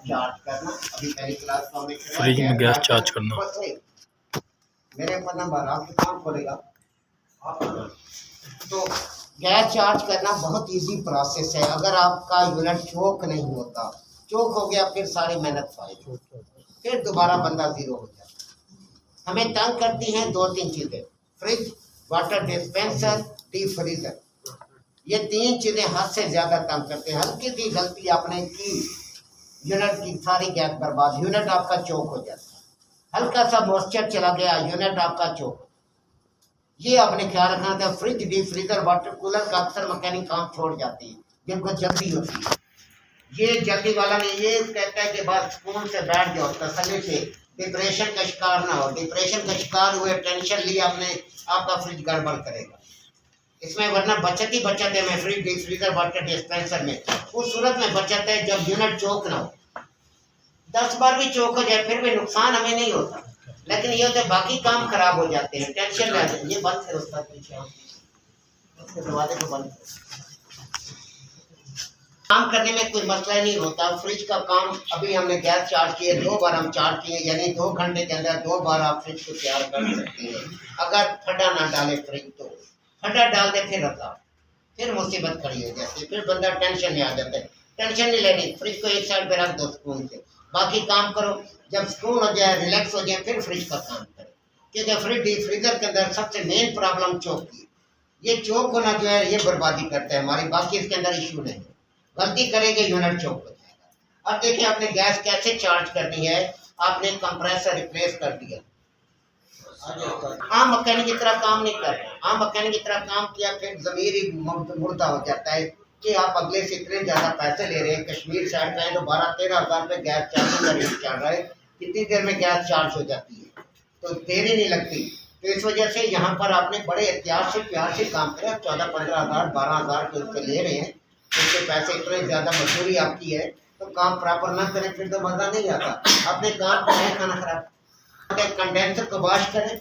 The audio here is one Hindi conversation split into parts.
चार्ज करना। अभी पहली क्लास को हमने फ्रिज में गैस चार्ज करना। मेरे ऊपर नंबर आपके काम खोलेगा तो गैस चार्ज करना बहुत इजी प्रोसेस है। अगर आपका यूनिट चोक नहीं होता, चोक हो गया फिर सारी मेहनत फायदा, फिर दोबारा बंदा जीरो हो जाता। हमें तंग करती हैं दो तीन चीजें, fridge, water dispenser, deep freezer. ये तीन चीजें हद से ज्यादा तंग करते हैं। हल्की सी गलती आपने की, यूनिट की सारी गैस बर्बाद, यूनिट आपका चोक हो जाता है। हल्का सा मॉइस्चर चला गया, यूनिट आपका चोक। ये आपने ख्याल रखना था। Fridge, deep freezer, water cooler का अक्सर मैकेनिक काम छोड़ जाती है जिनको जल्दी होती है। ये जल्दी वाला नहीं, ये कहता है कि बस सुकून से बैठ जाओ, तसल्ली से, डिप्रेशन का शिकार ना हो। डिप्रेशन का शिकार हुए, टेंशन ली आपने, आपका फ्रिज गड़बड़ करेगा इसमें, वरना बचत ही बचत है। मैं fridge, deep freezer, water dispenser में उस सूरत में बचत है जब यूनिट चोक ना हो। 10 बार भी चोक हो जाए फिर भी नुकसान हमें नहीं होता, लेकिन ये होता है बाकी काम खराब हो जाते हैं, टेंशन में। ये बंद करो उसका पीछे, उसके दरवाजे को बंद करो। काम करने में कोई मसला नहीं होता। फ्रिज का काम अभी हमने गैस चार्ज किए, 2 बार हम चार्ज किए, यानी 2 घंटे के अंदर 2 बार आप फ्रिज को तैयार कर सकते हैं। अगर ठंडा ना डाले फ्रिज, तो ठंडा डाल दे फिर मुसीबत खड़ी हो जाती है, फिर बंदा टेंशन में आ जाता है। टेंशन नहीं लेनी, फ्रिज को एक साइड पे रख दो सुकून से, बाकी काम करो। जब सुकून हो जाए, रिलैक्स हो जाए, फिर फ्रिज का काम करें। क्योंकि फ्रिज, डीप फ्रीजर के अंदर सबसे मेन प्रॉब्लम चोक की। ये चोक होना जो है ये बर्बादी करता है हमारी, बाकी इसके अंदर इशू नहीं है। गलती करेंगे यूनिट चोक हो जाएगा। अब देखिए आपने गैस कैसे चार्ज करनी है। आपने कंप्रेसर रिप्लेस कर दिया, आम मैकेनिक की तरह काम नहीं कर रहे। आम मैकेनिक की तरह काम किया फिर जमीर ही मुर्दा हो जाता है कि आप अगले से इतने ज़्यादा पैसे ले रहे हैं। कश्मीर साइड पे है तो 12-13 हज़ार रुपये गैस चार्जिंग का रेट चल रहा है। कितनी देर में गैस चार्ज हो जाती है, तो देरी नहीं लगती। तो इस वजह से यहाँ पर आपने बड़े एहतियात से, प्यार से काम करें। 14-15 हज़ार, 12 हज़ार के उससे ले रहे हैं, उसके पैसे इतने ज़्यादा मजदूरी आपकी है, तो काम प्रॉपर ना करें फिर तो मज़ा नहीं आता। अपने काम को है खाना खराब। कंडेंसर को वॉश करें,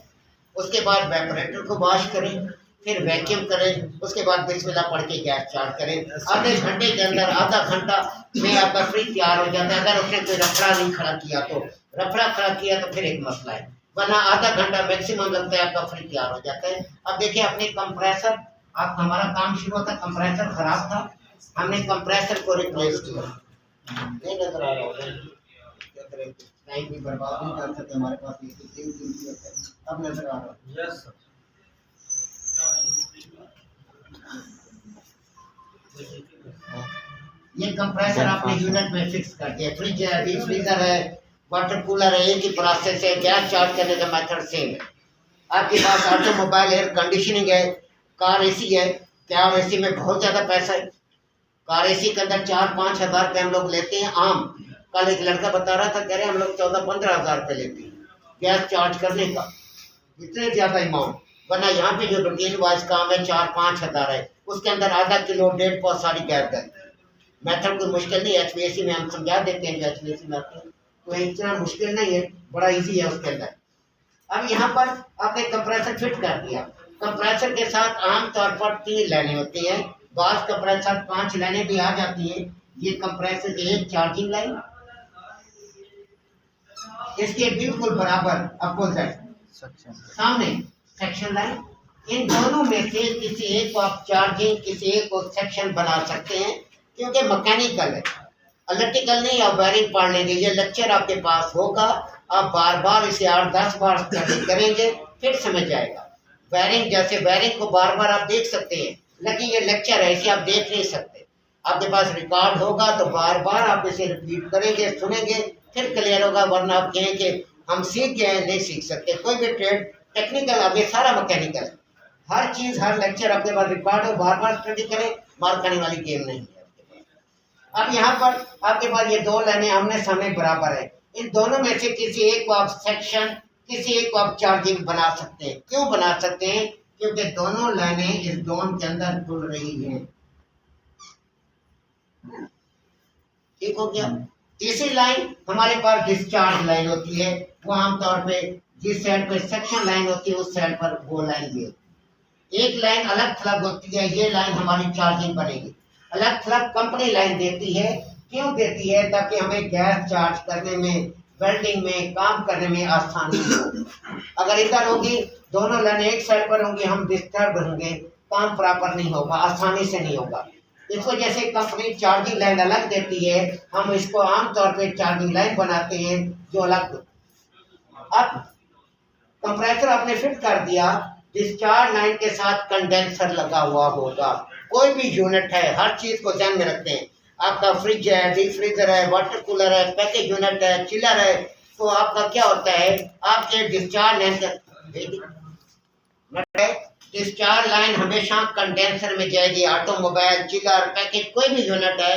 उसके बाद वेपरेटर को वॉश करें, फिर वैक्यूम करें, उसके बाद बिस्मिल्लाह पढ़ के गैस चार्ज करें। आधे घंटे के अंदर, आधा घंटा में आपका फ्रिज तैयार हो जाता है। अगर उसने कोई रफड़ा नहीं खड़ा किया तो, रफड़ा खड़ा किया तो फिर एक मसला है, वरना आधा घंटा मैक्सिमम लगता है, आपका फ्रिज तैयार हो जाता है। अब देखिए अपने कंप्रेसर, आप हमारा काम शुरू होता, कंप्रेसर खराब था, हमने कंप्रेसर को रिप्लेस किया। नहीं नजर आ रहा है, टाइम भी बर्बाद नहीं कर सकते हमारे पास, अब नजर आ रहा है। Yes sir. ये कंप्रेसर आपने यूनिट में फिक्स कर दिया। फ्रिज है, डीप फ्रीजर है, वाटर कूलर है, एक ही प्रोसेस है। गैस चार्ज करने का मेथड सेम है। आपके पास ऑटोमोबाइल एयर कंडीशनिंग है, कार एसी है। क्या एसी में बहुत ज़्यादा पैसा है? कार एसी के अंदर 4-5 हज़ार रुपये हम लोग लेते हैं आम। कल एक लड़का बता रहा था, कह रहे हम लोग 14-15 हज़ार रुपये लेते हैं गैस चार्ज करने का, इतने ज़्यादा अमाउंट। वरना यहाँ पे जो रूटीन वाइज काम है 4-5 हज़ार है, उसके अंदर आधा किलो 1.5 पाव सारी गैस है। मेथड कोई मुश्किल नहीं है, HVAC में हम समझा देते हैं, जो HVAC में आते हैं, तो इतना मुश्किल नहीं है, बड़ा ईजी है उसके अंदर। अब यहाँ पर आपने कंप्रेसर फिट कर दिया। कंप्रेसर के साथ आमतौर पर 3 लाइनें होती हैं, बास कंप्रेसर 5 लाइनें भी आ जाती हैं। ये कंप्रेसर की एक चार्जिंग लाइन, इसके बिल्कुल बराबर अपोजिट सामने सेक्शन लाइन। इन दोनों में से किसी एक को आप चार्जिंग, किसी एक को सेक्शन बना सकते हैं, क्योंकि मैकेनिकल है, इलेक्ट्रिकल नहीं। आप वायरिंग पढ़ लेंगे, ये लेक्चर आपके पास होगा, आप बार बार इसे 8-10 बार स्टडी करेंगे, फिर समझ आएगा। वायरिंग, जैसे वायरिंग को बार बार आप देख सकते हैं, लेकिन ये लेक्चर है, इसे आप देख नहीं सकते। आपके पास रिकॉर्ड होगा तो बार बार आप इसे रिपीट करेंगे, सुनेंगे, फिर क्लियर होगा। वरना आप कहें कि हम सीख गए, नहीं सीख सकते। कोई भी ट्रेड टेक्निकल, अब ये सारा मैकेनिकल है। हर चीज़, हर लेक्चर आपके पास रिकॉर्ड हो, बार बार स्टडी करें, मार खाने वाली गेम नहीं है आपके पास। अब यहाँ पर आपके पास ये 2 लाइनें आमने सामने बराबर है। इन दोनों में से किसी एक को आप सेक्शन, किसी एक को आप चार्जिंग बना सकते हैं। क्यों बना सकते हैं? क्योंकि दोनों लाइनें इस जोन के अंदर खुल रही हैं। ठीक हो गया। तीसरी लाइन हमारे पास डिस्चार्ज लाइन होती है, वो आमतौर पे जिस साइड पे सेक्शन लाइन होती है उस साइड पर वो लाइन भी होती है। एक लाइन अलग थलग होती है, ये लाइन हमारी चार्जिंग बनेगी। अलग थलग कंपनी लाइन देती है क्यों देती है? ताकि हमें गैस चार्ज करने में, वेल्डिंग में, काम करने में आसानी हो। अगर इधर होगी, दोनों लाइन एक साइड पर होंगी, हम डिस्टर्ब होंगे, काम प्रॉपर नहीं होगा, आसानी से नहीं होगा। इस वजह से कंपनी चार्जिंग लाइन अलग देती है, हम इसको आमतौर पे चार्जिंग लाइन बनाते हैं जो अलग। अब कंप्रेसर आपने फिट कर दिया, डिस्चार्ज लाइन के साथ कंडेंसर लगा हुआ होगा। कोई भी यूनिट है, हर चीज को ध्यान में रखते हैं। आपका फ्रिज है, डीप फ्रीजर है, वाटर कूलर है, पैकेज यूनिट है, चिलर है, तो आपका क्या होता है, आपके डिस्चार्ज लाइन हमेशा कंडेंसर में जाएगी। ऑटोमोबाइल, चिलर, पैकेज, कोई भी यूनिट है,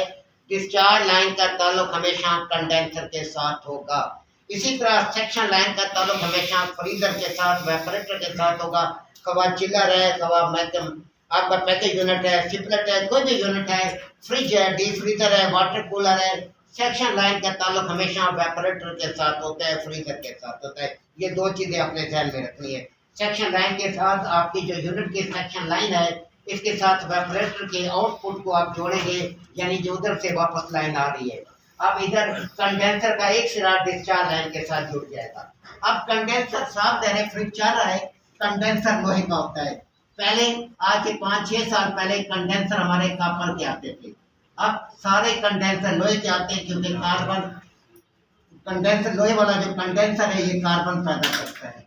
डिस्चार्ज लाइन का ताल्लुक हमेशा कंडेंसर के साथ होगा। इसी तरह सेक्शन लाइन का ताल्लुक हमेशा फ्रीजर के साथ, वेपरेटर के साथ होगा। कवा चिलर है, कवा मैकम आपका पैकेज यूनिट है, सिपलेट है, कोई भी यूनिट है, फ्रिज है, डीप फ्रीजर है, वाटर कूलर है, सेक्शन लाइन का ताल्लुक हमेशा वेपरेटर के साथ होता है, फ्रीजर के साथ होता है। ये दो चीजें अपने ध्यान में रखनी है। सेक्शन लाइन के साथ आपकी जो यूनिट की सेक्शन लाइन है, इसके साथ वेपरेटर के आउटपुट को आप जोड़ेंगे, यानी जो उधर से वापस लाइन आ रही है। अब इधर कंडेंसर का एक सिरा डिस्चार्ज लाइन के साथ जुड़ जाएगा। अब कंडेंसर साफ दे रहे, फ्रिज चल रहा है, कंडेंसर लोहे का होता है। पहले आज से 5-6 साल पहले कंडेंसर हमारे कॉपर के आते थे, अब सारे कंडेंसर लोहे के आते हैं, क्योंकि कार्बन कंडेंसर, लोहे वाला जो कंडेंसर है ये कार्बन पैदा करता है।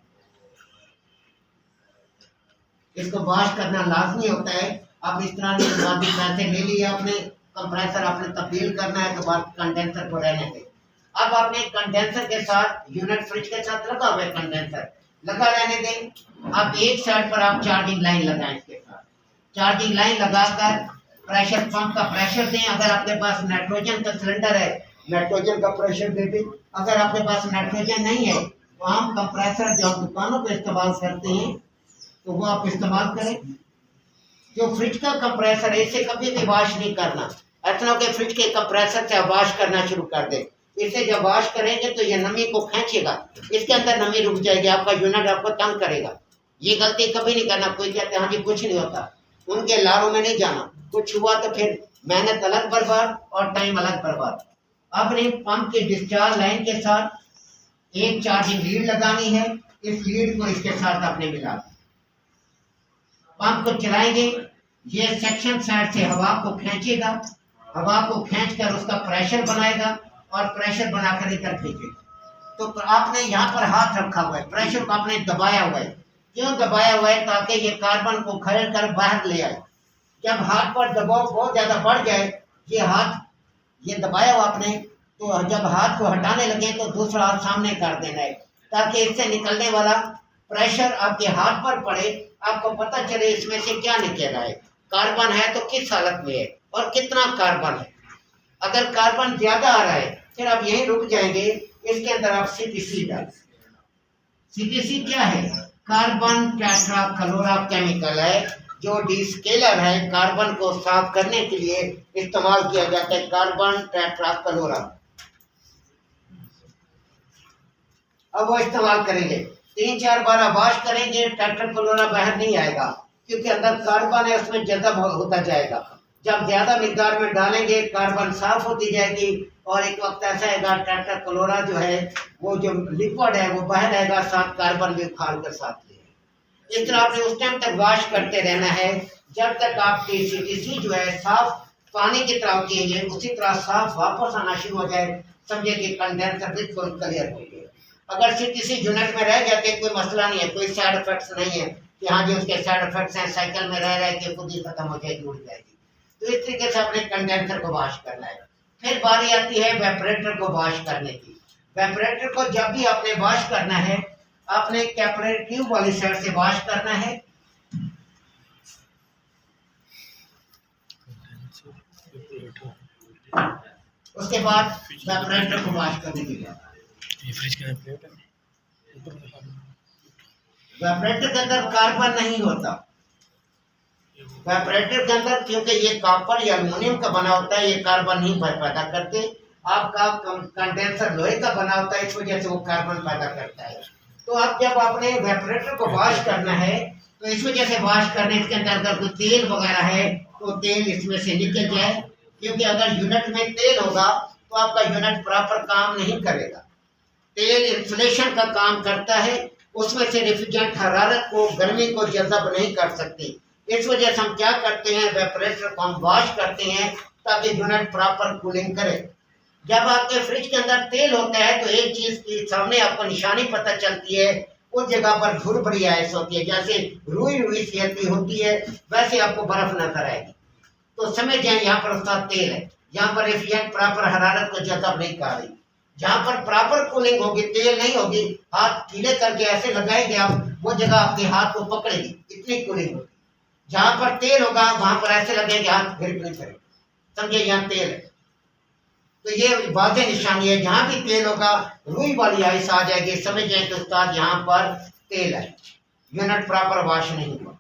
इसको वॉश करना लाजमी होता है। अब इस तरह के बाद पैसे ले लिए आपने, कंप्रेसर आपने तब्दील करना है, तो बाद कंडेंसर को रहने दें। अब आपने कंडेंसर के साथ यूनिट फ्रिज के साथ लगा हुआ है, कंडेंसर लगा रहने दें। अब एक साइड पर आप चार्जिंग लाइन लगाएं, इसके साथ चार्जिंग लाइन लगाकर प्रेशर पंप का प्रेशर दें। अगर आपके पास नाइट्रोजन का सिलेंडर है, नाइट्रोजन का प्रेशर दे दें। अगर आपके पास नाइट्रोजन नहीं है, तो हम कंप्रेसर जो दुकानों पर इस्तेमाल करते हैं तो वो आप इस्तेमाल करें। जो फ्रिज का कंप्रेसर है, इसे कभी भी वॉश नहीं करना। ऐसा हो कि फ्रिज के कंप्रेसर से वॉश करना शुरू कर दें। इसे जब वॉश करेंगे तो ये नमी को खींचेगा, इसके अंदर नमी रुक जाएगी, आपका यूनिट आपको तंग करेगा। ये गलती कभी नहीं करना। कोई कहते हैं हाँ जी कुछ नहीं होता, उनके लारों में नहीं जाना। कुछ हुआ तो फिर मेहनत अलग बर्बाद और टाइम अलग बर्बाद। आपने पंप के डिस्चार्ज लाइन के साथ एक चार्जिंग लीड लगानी है। इस लीड को इसके साथ आपने मिला, पंप को चलाएंगे, ये सेक्शन साइड से हवा को खींचेगा, हवा को खींचकर उसका प्रेशर बनाएगा और प्रेशर बनाकर इधर भेजेगा। तो आपने यहाँ पर हाथ रखा हुआ है, प्रेशर को आपने दबाया हुआ है। क्यों दबाया हुआ है? ताकि ये कार्बन को खड़े कर बाहर ले आए। जब हाथ पर दबाव बहुत ज्यादा बढ़ जाए, ये हाथ ये दबाया हुआ आपने, तो जब हाथ को हटाने लगे तो दूसरा हाथ सामने कर देना है, ताकि इससे निकलने वाला प्रेशर आपके हाथ पर पड़े, आपको पता चले इसमें से क्या निकल रहा है, कार्बन है तो किस हालत में है और कितना कार्बन है। अगर कार्बन ज्यादा आ रहा है फिर आप यहीं रुक जाएंगे। इसके अंदर आप CTC डाल। CTC क्या है? कार्बन टेट्राक्लोरा केमिकल है, जो डिस्केलर है, कार्बन को साफ करने के लिए इस्तेमाल किया जाता है। कार्बन टेट्राक्लोरा अब वो इस्तेमाल करेंगे, 3-4 बार वॉश करेंगे, टेट्राक्लोरा बाहर नहीं आएगा, क्योंकि अंदर कार्बन है, उसमें जज़ब होता जाएगा। जब ज्यादा मिकदार में डालेंगे कार्बन साफ होती जाएगी और एक वक्त ऐसा आएगा टेट्राक्लोरा जो है वो जो लिक्विड है वो बाहर आएगा, साथ कार्बन भी उखाड़ कर साथ ले। इस तरह आपने उस टाइम तक वॉश करते रहना है जब तक आपकी CTC जो है साफ पानी की तरह होती है, उसी तरह साफ वापस आना शुरू हो जाए, समझे कि कंडेंसर बिल्कुल क्लियर हो गया। अगर CTC यूनिट में रह जाते कोई मसला नहीं है, कोई साइड इफेक्ट्स नहीं है कि हाँ जी उसके साइड इफेक्ट्स हैं, साइकिल में रह के खुद ही खत्म हो जाएगी, उड़ जाएगी। तो इस तरीके से अपने कंडेंसर को वॉश करना है। फिर बारी आती है वेपरेटर को वॉश करने की। वेपरेटर को जब भी आपने वॉश करना है, आपने कैपिलरी ट्यूब वाली साइड से वॉश करना है। उसके बाद वेपरेटर को वॉश करने के बाद वेपरेटर के अंदर कार्बन नहीं होता। वेपरेटर के अंदर क्योंकि ये कॉपर या एल्युमिनियम का बना होता है, ये कार्बन नहीं पैदा करते। आपका कंडेंसर लोहे का बना होता है, इस वजह से वो कार्बन पैदा करता है। तो अब जब आपने वेपरेटर को वॉश करना है तो इस वजह से वॉश करने के अंदर अगर कोई तेल वगैरह है तो तेल इसमें से निकल जाए, क्योंकि अगर यूनिट में तेल होगा तो आपका यूनिट प्रॉपर काम नहीं करेगा। तेल इंसुलेशन का काम करता है, उसमें से रेफ्रिजरेंट हरारत को, गर्मी को जज़ब नहीं कर सकती। इस वजह से हम क्या करते हैं, वेपरेटर को हम वॉश करते हैं ताकि यूनिट प्रॉपर कूलिंग करे। जब आपके फ्रिज के अंदर तेल होता है तो एक चीज की सामने आपको निशानी पता चलती है, उस जगह पर धूल भरी आइस होती है, जैसे रुई रुई सी होती है वैसे आपको बर्फ नजर आएगी। तो समझ जाए यहाँ पर उसका तेल है, यहाँ पर रेफ्रिजरेंट प्रॉपर हरारत को जज़ब नहीं कर रही। जहाँ पर प्रॉपर कूलिंग होगी, तेल नहीं होगी, हाथ गीले करके ऐसे लगाएंगे आप, वो जगह आपके हाथ को पकड़ेगी, इतनी कूलिंग होगी। जहाँ पर तेल होगा वहां पर ऐसे लगेंगे हाथ ग्रिप नहीं करेंगे, समझे यहाँ तेल है। तो ये वाज़ेह निशानी है, जहाँ भी तेल होगा रुई वाली आइस आ जाएगी, समझ जाए कि उस्ताद यहाँ पर तेल है, यूनिट प्रॉपर वॉश नहीं हुआ।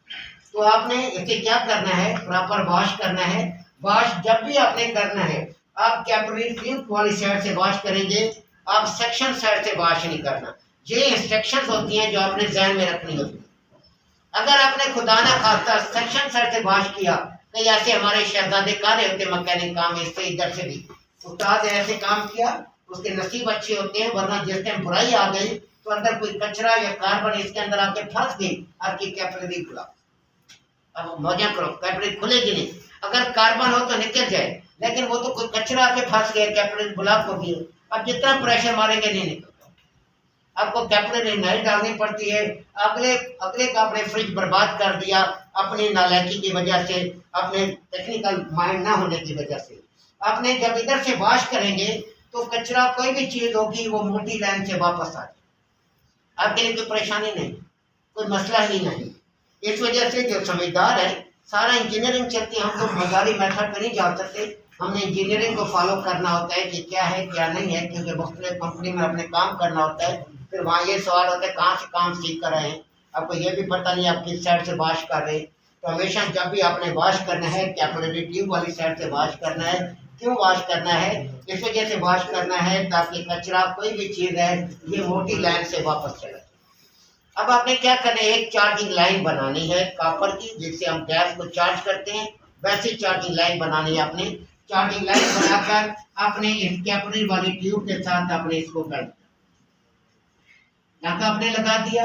तो आपने इसे क्या करना है, प्रॉपर वॉश करना है। वॉश जब भी आपने करना है, आप कैपिलरी ट्यूब वाली साइड से वॉश करेंगे, आप सेक्शन साइड से वॉश नहीं करना। ये इंस्ट्रक्शंस होती हैं जो आपने ज़हन में रखनी होती है। अगर आपने खुदा ना खास्ता सेक्शन साइड से वॉश किया, कई ऐसे हमारे शहजादे कारे होते मैकेनिक काम इससे इधर से भी, उस्ताद ने ऐसे काम किया, उसके नसीब अच्छे होते हैं, वरना जिस टाइम बुराई आ गई तो अंदर कोई कचरा या कार्बन इसके अंदर आके फंस गई, आपकी कैपिलरी खुला। अब मौजा करो, कैपिलरी खुलेगी नहीं। अगर कार्बन हो तो निकल जाए, लेकिन वो तो कोई कचरा आके फंस गया, कैपिलरी ब्लॉक हो गई, अब जितना प्रेशर मारेंगे नहीं निकलता। आपको कैपिलरी नहीं डालनी पड़ती है। अगले का आपने फ्रिज बर्बाद कर दिया अपनी नालायकी की वजह से, अपने टेक्निकल माइंड ना होने की वजह से। आपने जब इधर से वॉश करेंगे तो कचरा कोई भी चीज होगी वो मोटी लाइन से वापस आ जाए, आपके लिए कोई परेशानी नहीं, कोई मसला ही नहीं। इस वजह से जो समझदार है, सारा इंजीनियरिंग चलती है, हम तो मजारी मेथड पर नहीं जा सकते, हमने इंजीनियरिंग को फॉलो करना होता है कि क्या है क्या नहीं है, क्योंकि मुख्तलिफ कंपनी में अपने काम करना होता है। फिर वहाँ ये सवाल होता है कहाँ से काम सीख कर रहे हैं, आपको ये भी पता नहीं आप किस साइड से वॉश कर रहे हैं। तो हमेशा जब भी आपने वॉश करना है, कैपिलरी ट्यूब वाली साइड से वॉश करना है। क्यों वॉश करना है, इस वजह से वॉश करना है ताकि कचरा कोई भी चीज़ है ये मोटी लाइन से वापस चले। अब आपने क्या करना है, एक चार्जिंग लाइन बनानी है कापर की, जिससे हम गैस को चार्ज करते हैं, वैसी चार्जिंग लाइन बनानी है। आपने चार्जिंग लाइन बनाकर आपने इस कैपिलरी वाली ट्यूब के साथ आपने इसको कर दिया, यहाँ आपने लगा दिया।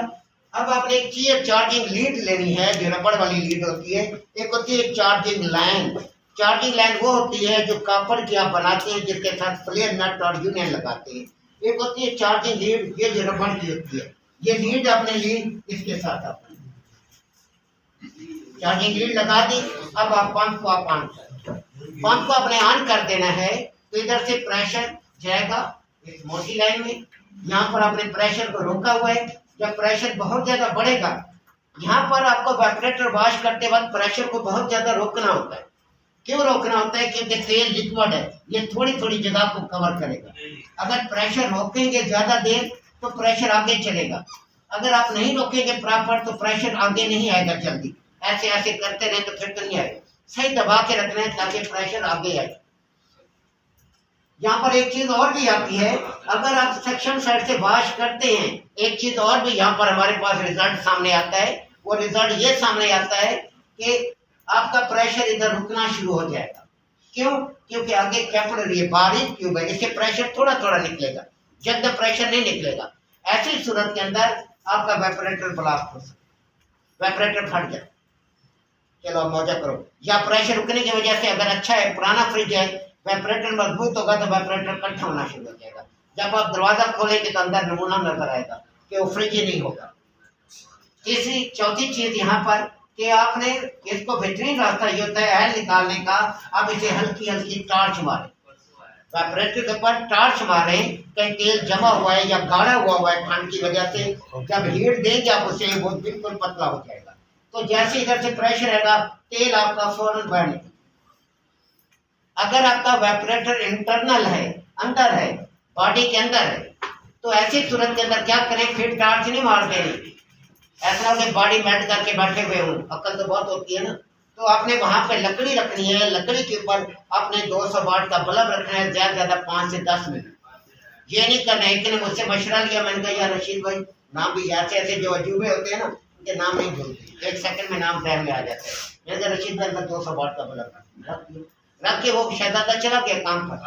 अब आपने एक चीज चार्जिंग लीड लेनी है, जो रबड़ वाली लीड होती है। एक होती है चार्जिंग लाइन, चार्जिंग लाइन वो होती है जो कॉपर की आप बनाते हैं, जिसके साथ फ्लेयर नट और यूनियन लगाते हैं। एक होती है चार्जिंग लीड, ये जो रबड़ की होती है, ये लीड आपने ली, इसके साथ आपने चार्जिंग लीड लगा दी। अब आप पंप को पंप को अपने ऑन कर देना है, तो इधर से प्रेशर जाएगा इस मोटी लाइन में। यहाँ पर आपने प्रेशर को रोका हुआ है, जब प्रेशर बहुत ज्यादा बढ़ेगा, यहाँ पर आपको वेपरेटर वॉश करते वक्त प्रेशर को बहुत ज्यादा रोकना होता है। क्यों रोकना होता है, क्योंकि तेल लिक्विड है, ये थोड़ी थोड़ी जगह को कवर करेगा। अगर प्रेशर रोकेंगे ज्यादा देर तो प्रेशर आगे चलेगा, अगर आप नहीं रोकेंगे प्रॉपर तो प्रेशर आगे नहीं आएगा जल्दी। ऐसे ऐसे करते रहे तो फिर नहीं आएगा, सही दबा के रखना है ताकि प्रेशर आगे आए। यहाँ पर एक चीज और भी आती है, अगर आप सेक्शन साइड से वॉश करते हैं, एक चीज और भी यहाँ पर हमारे पास रिजल्ट सामने आता है। वो रिजल्ट ये सामने आता है कि आपका प्रेशर इधर रुकना शुरू हो जाएगा। क्यों, क्योंकि आगे कैपिलरी बारीक ट्यूब है, इससे प्रेशर थोड़ा थोड़ा निकलेगा, जल्द प्रेशर नहीं निकलेगा। ऐसी सूरत के अंदर आपका वेपरेटर ब्लास्ट हो सकता है, वेपरेटर फट जाए। चलो मौजा करो, या प्रेशर रुकने की वजह से अगर अच्छा है, पुराना फ्रिज है, वेपरेटर मजबूत होगा तो वेपरेटर इकट्ठा होना शुरू हो जाएगा। जब आप दरवाजा खोलेंगे तो अंदर नमूना नजर आएगा कि वो फ्रिज ही नहीं होगा। तीसरी चौथी चीज यहाँ पर कि आपने इसको बेहतरीन रास्ता ये होता है एल निकालने का। आप इसे हल्की हल्की टार्च मारें, वेपरेटर के ऊपर टार्च मारें, कहीं तेल जमा हुआ है या गाढ़ा हुआ है ठंड की वजह से, जब हीट देंगे आप उसे, वो बिल्कुल पतला हो जाएगा। तो जैसे इधर से प्रेशर रहेगा, तेल आपका फौरन बाहर निकलेगा। अगर आपका वेपरेटर इंटरनल है, अंदर है, बॉडी के अंदर है, तो ऐसी सूरत के अंदर क्या करें, फिर टार्च नहीं मार देनी। ऐसा हो कि बॉडी मेल्ट करके बैठे हुए हूँ, अक्ल तो बहुत होती है ना। तो आपने वहां पे लकड़ी रखनी है, लकड़ी के ऊपर आपने 200 वाट का बल्ब रखना है, ज्यादा ज्यादा 5 से 10 मिनट। ये नहीं करना है। एक ने मुझसे मशवरा लिया, मैंने कहा यार रशीद भाई, नाम भी ऐसे ऐसे जो अजूबे होते हैं ना, उनके नाम नहीं भूलते, 1 सेकंड में नाम जहन में आ जाता है। मैंने कहा रशीद भाई 200 वाट का बल्ब रख दिया, रख के वो शहजादा चला गया काम पर,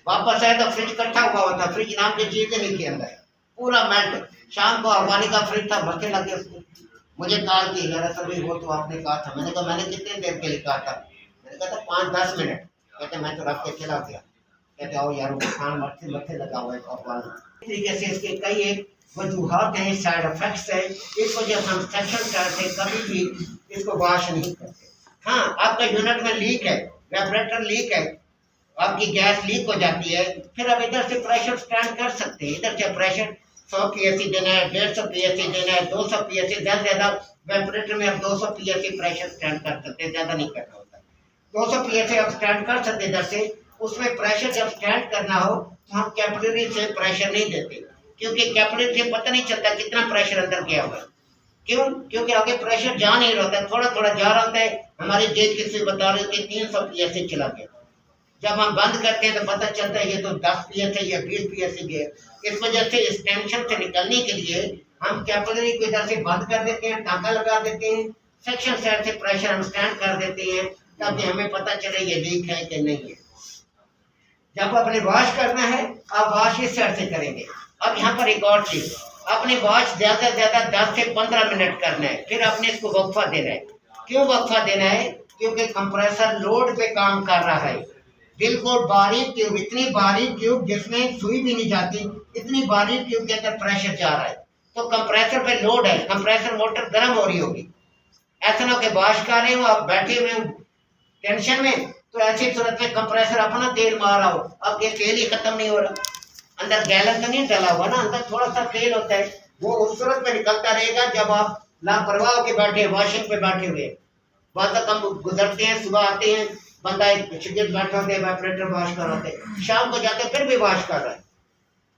वापस आया तो फ्रिज इकट्ठा हुआ हुआ था, फ्रिज नाम की चीज नहीं थी अंदर, पूरा मेल्ट। शाम को अफगानी का फ्रिज था, मक्के लगे उसको। मुझे कॉल की, यार सर भाई वो तो आपने कहा था। मैंने कहा मैंने कितनी देर के लिए कहा था? मैंने कहा था 5-10 मिनट। कहते मैं तो रख के चला गया। कहते आओ यार वो खान मत्थे मत्थे लगा हुआ है अफगान। इस तरीके से इसके कई एक वजूहत हैं, साइड इफेक्ट्स है। इस वजह से हम सेक्शन करते कभी भी इसको वॉश नहीं करते। हाँ, आपका यूनिट में लीक है, वेबरेटर लीक है, आपकी गैस लीक हो जाती है, फिर आप इधर से प्रेशर स्टैंड कर सकते हैं। इधर से प्रेशर 100 पीएससी देना है, 150 पीएससी देना है, 200 पीएससी, ज्यादा वेबरेटर में आप 200 पीएससी प्रेशर स्टैंड कर सकते हैं, ज्यादा नहीं करना होता। 200 पीएससी आप स्टैंड कर सकते हैं इधर से। उसमें प्रेशर जब स्टैंड करना हो तो हम कैपिलरी से प्रेशर नहीं देते, क्योंकि कैपिलरी से पता नहीं चलता कितना प्रेशर अंदर गया हुआ है। क्यों? क्योंकि आगे प्रेशर जा नहीं रहा होता, थोड़ा थोड़ा जा रहा होता है। हमारी गेज किसी बता रही थी 300 पीएससी चला गया। जब हम बंद करते हैं तो पता चलता है ये तो 10 पीएससी या 20 पीएससी गए। इस वजह से इस टेंशन से निकलने के लिए हम कैपिलरी को इधर से बंद कर देते हैं, टाँका लगा देते हैं, सेक्शन साइड से प्रेशर हम स्टैंड कर देते हैं, ताकि हमें पता चले ये लीक है कि नहीं है। जब आपने वॉश करना है, आप वॉश इस साइड से करेंगे। अब यहाँ पर एक और चीज, अपने वॉश ज्यादा से ज्यादा 10 से 15 मिनट करना है, फिर आपने इसको वक्फा देना है। क्यों वक्फा देना है? क्योंकि कंप्रेसर लोड पे काम कर रहा है। बिल्कुल बारीक ट्यूब, इतनी बारीक ट्यूब जिसमें सुई भी नहीं जाती, इतनी बारीक ट्यूब के अंदर प्रेशर जा रहा है, तो कंप्रेसर पे लोड है, कंप्रेसर मोटर गर्म हो रही होगी। ऐसा ना हो कि वॉश कर रहे हो, आप बैठे हुए हो टेंशन में, तो ऐसी सूरत में कंप्रेसर अपना तेल मार रहा हो, अब ये तेल ही खत्म नहीं हो रहा, अंदर गैलन तो नहीं डाला हुआ ना, अंदर थोड़ा सा तेल होता है, वो उस सूरत में निकलता रहेगा जब आप लापरवाह के बैठे वॉशिंग पे बैठे हुए। बाद तक हम गुजरते हैं, सुबह आते हैं, बंदा एक शिद्दत बैठा होते हैं, वेपरेटर वॉश कर रहे हैं, शाम को जाते फिर भी वॉश कर रहा है।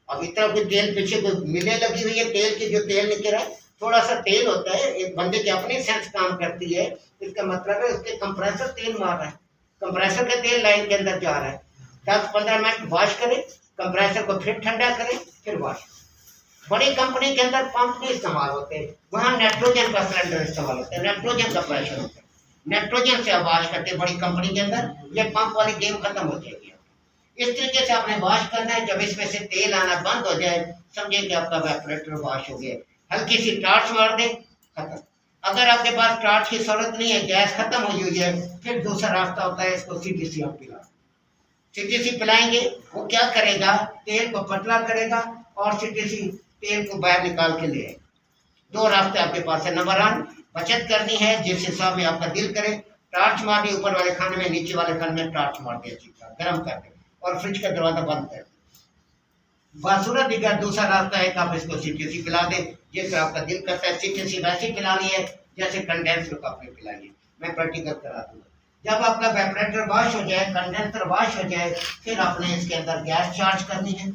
अब इतना कुछ तेल पीछे को मिले लगी हुई है, तेल की जो तेल निकल रहा है, थोड़ा सा तेल होता है, एक बंदे की अपनी सेंस काम करती है। इसका मतलब है उसके कंप्रेसर तेल मार रहा है, कंप्रेसर का तेल लाइन के अंदर जा रहा है। 10-15 मिनट वॉश करें, कंप्रेसर को फिर ठंडा करें, फिर वॉश। बड़ी कंपनी के अंदर पंप नहीं इस्तेमाल होते, वहाँ नाइट्रोजन का सिलेंडर इस्तेमाल होता है, नाइट्रोजन का प्रेशर होता है, नाइट्रोजन से वॉश करते हैं बड़ी कंपनी के अंदर। ये पंप वाली गेम खत्म हो जाएगी। इस तरीके से आपने वॉश करना है। जब इसमें से तेल आना बंद हो जाए, समझे कि आपका वेपरेटर वॉश हो गया। हल्की सी टार्च मार दें, खत्म। अगर आपके पास टार्च की जरूरत नहीं है, गैस खत्म हो हुई है, फिर दूसरा रास्ता होता है, इसको सीटीसी आप पिला। सीटीसी पिलाएंगे, वो क्या करेगा? तेल को पतला करेगा और सीटीसी तेल को बाहर निकाल के ले आए। 2 रास्ते आपके पास है। नंबर 1, बचत करनी है जिस हिसाब में आपका दिल करे, टार्च मार दी ऊपर वाले खाने में, नीचे वाले खाने में टार्च मार दिया, अच्छी तरह गर्म कर दे और फ्रिज का दरवाजा बंद कर दे। बासूरत दिखा दूसरा रास्ता है कि आप इसको सीटीसी पिला दें, जैसे आपका दिल करता है। सीटीसी वैसे पिलानी है जैसे कंडेंसर को आपने पिलाई है। मैं प्रैक्टिकल करा दूंगा। जब आपका वेपरेटर वॉश हो जाए, कंडेंसर वॉश हो जाए, फिर आपने इसके अंदर गैस चार्ज करनी है।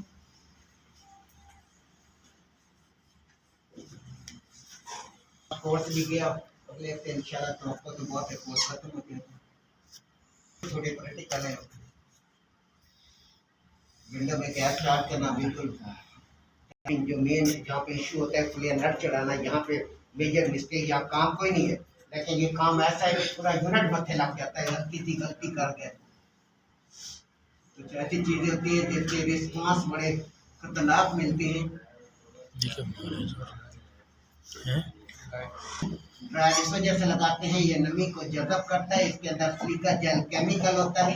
कोर्स भी गया, अगले हफ्ते इंशाल्लाह तो आपको तो बहुत कोर्स खत्म हो गया। थोड़े प्रैक्टिकल है। विंडो में गैस स्टार्ट करना बिल्कुल, जो मेन जहाँ पे इशू होता है फ्लेयर नट चढ़ाना, यहाँ पे मेजर मिस्टेक या काम कोई नहीं है, लेकिन ये काम ऐसा है कि पूरा यूनिट मत्थे लग जाता है, हल्की सी गलती कर गया। कुछ ऐसी चीजें होती है जिसके रिस्पॉन्स बड़े खतरनाक मिलते हैं। ड्रायर इस वजह से लगाते हैं, ये नमी को जज़ब करता है। इसके अंदर सिलिका जेल केमिकल होता है,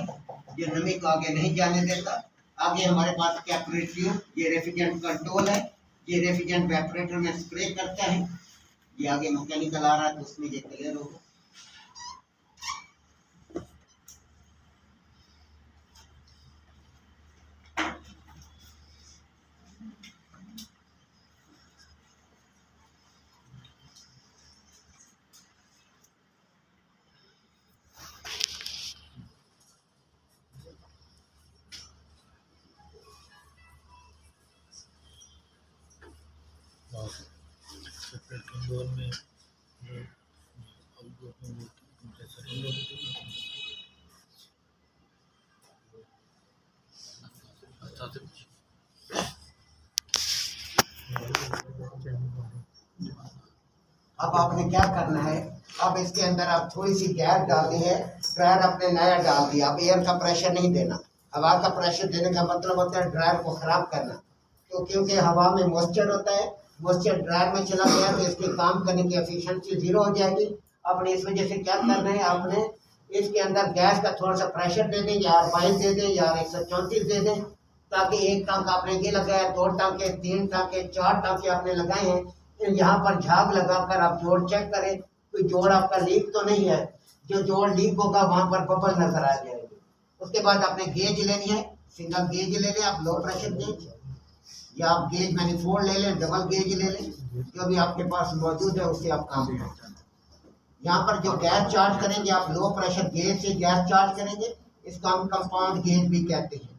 ये नमी को आगे नहीं जाने देता। आगे हमारे पास कैपिलरी ट्यूब, ये रेफ्रिजरेंट कंट्रोल है, ये रेफ्रिजरेंट वेपरेटर में स्प्रे करता है। ये आगे मैकेनिकल आ रहा है तो उसमें ये क्लियर होगा। में अब आपने क्या करना है, अब इसके अंदर आप थोड़ी सी गैस डालनी है ड्रायर आपने नया डाल दिया, अब एयर का प्रेशर नहीं देना। हवा का प्रेशर देने का मतलब होता है ड्रायर को खराब करना। तो क्योंकि हवा में मॉइस्चर होता है, मॉइस्चर ड्रायर में चला गया तो इसके काम करने की एफिशिएंसी जीरो हो जाएगी। आपने इस वजह से क्या करना है, आपने इसके अंदर गैस का थोड़ा सा प्रेशर दे दें, या 22 दे दें या 134 दे दें, ताकि एक टांका आपने ये लगाया, 2 टांके, 3 टांके, 4 टांके आपने लगाए हैं। यहाँ पर झाग लगाकर आप जोड़ चेक करें, कोई जोड़ आपका लीक तो नहीं है। जो जोड़ लीक होगा वहां पर बबल नजर आ जाएगी। उसके बाद आपने गेज लेनी है, सिंगल गेज ले लें आप, लो प्रेशर गेज, या आप गेज मैनिफोल्ड ले लें, डबल गेज ले लें, जो भी आपके पास मौजूद है उससे आप काम करें। यहाँ पर जो गैस चार्ज करेंगे आप लो प्रेशर गेज से गैस चार्ज करेंगे, इसको हम कंपाउंड गेज भी कहते हैं।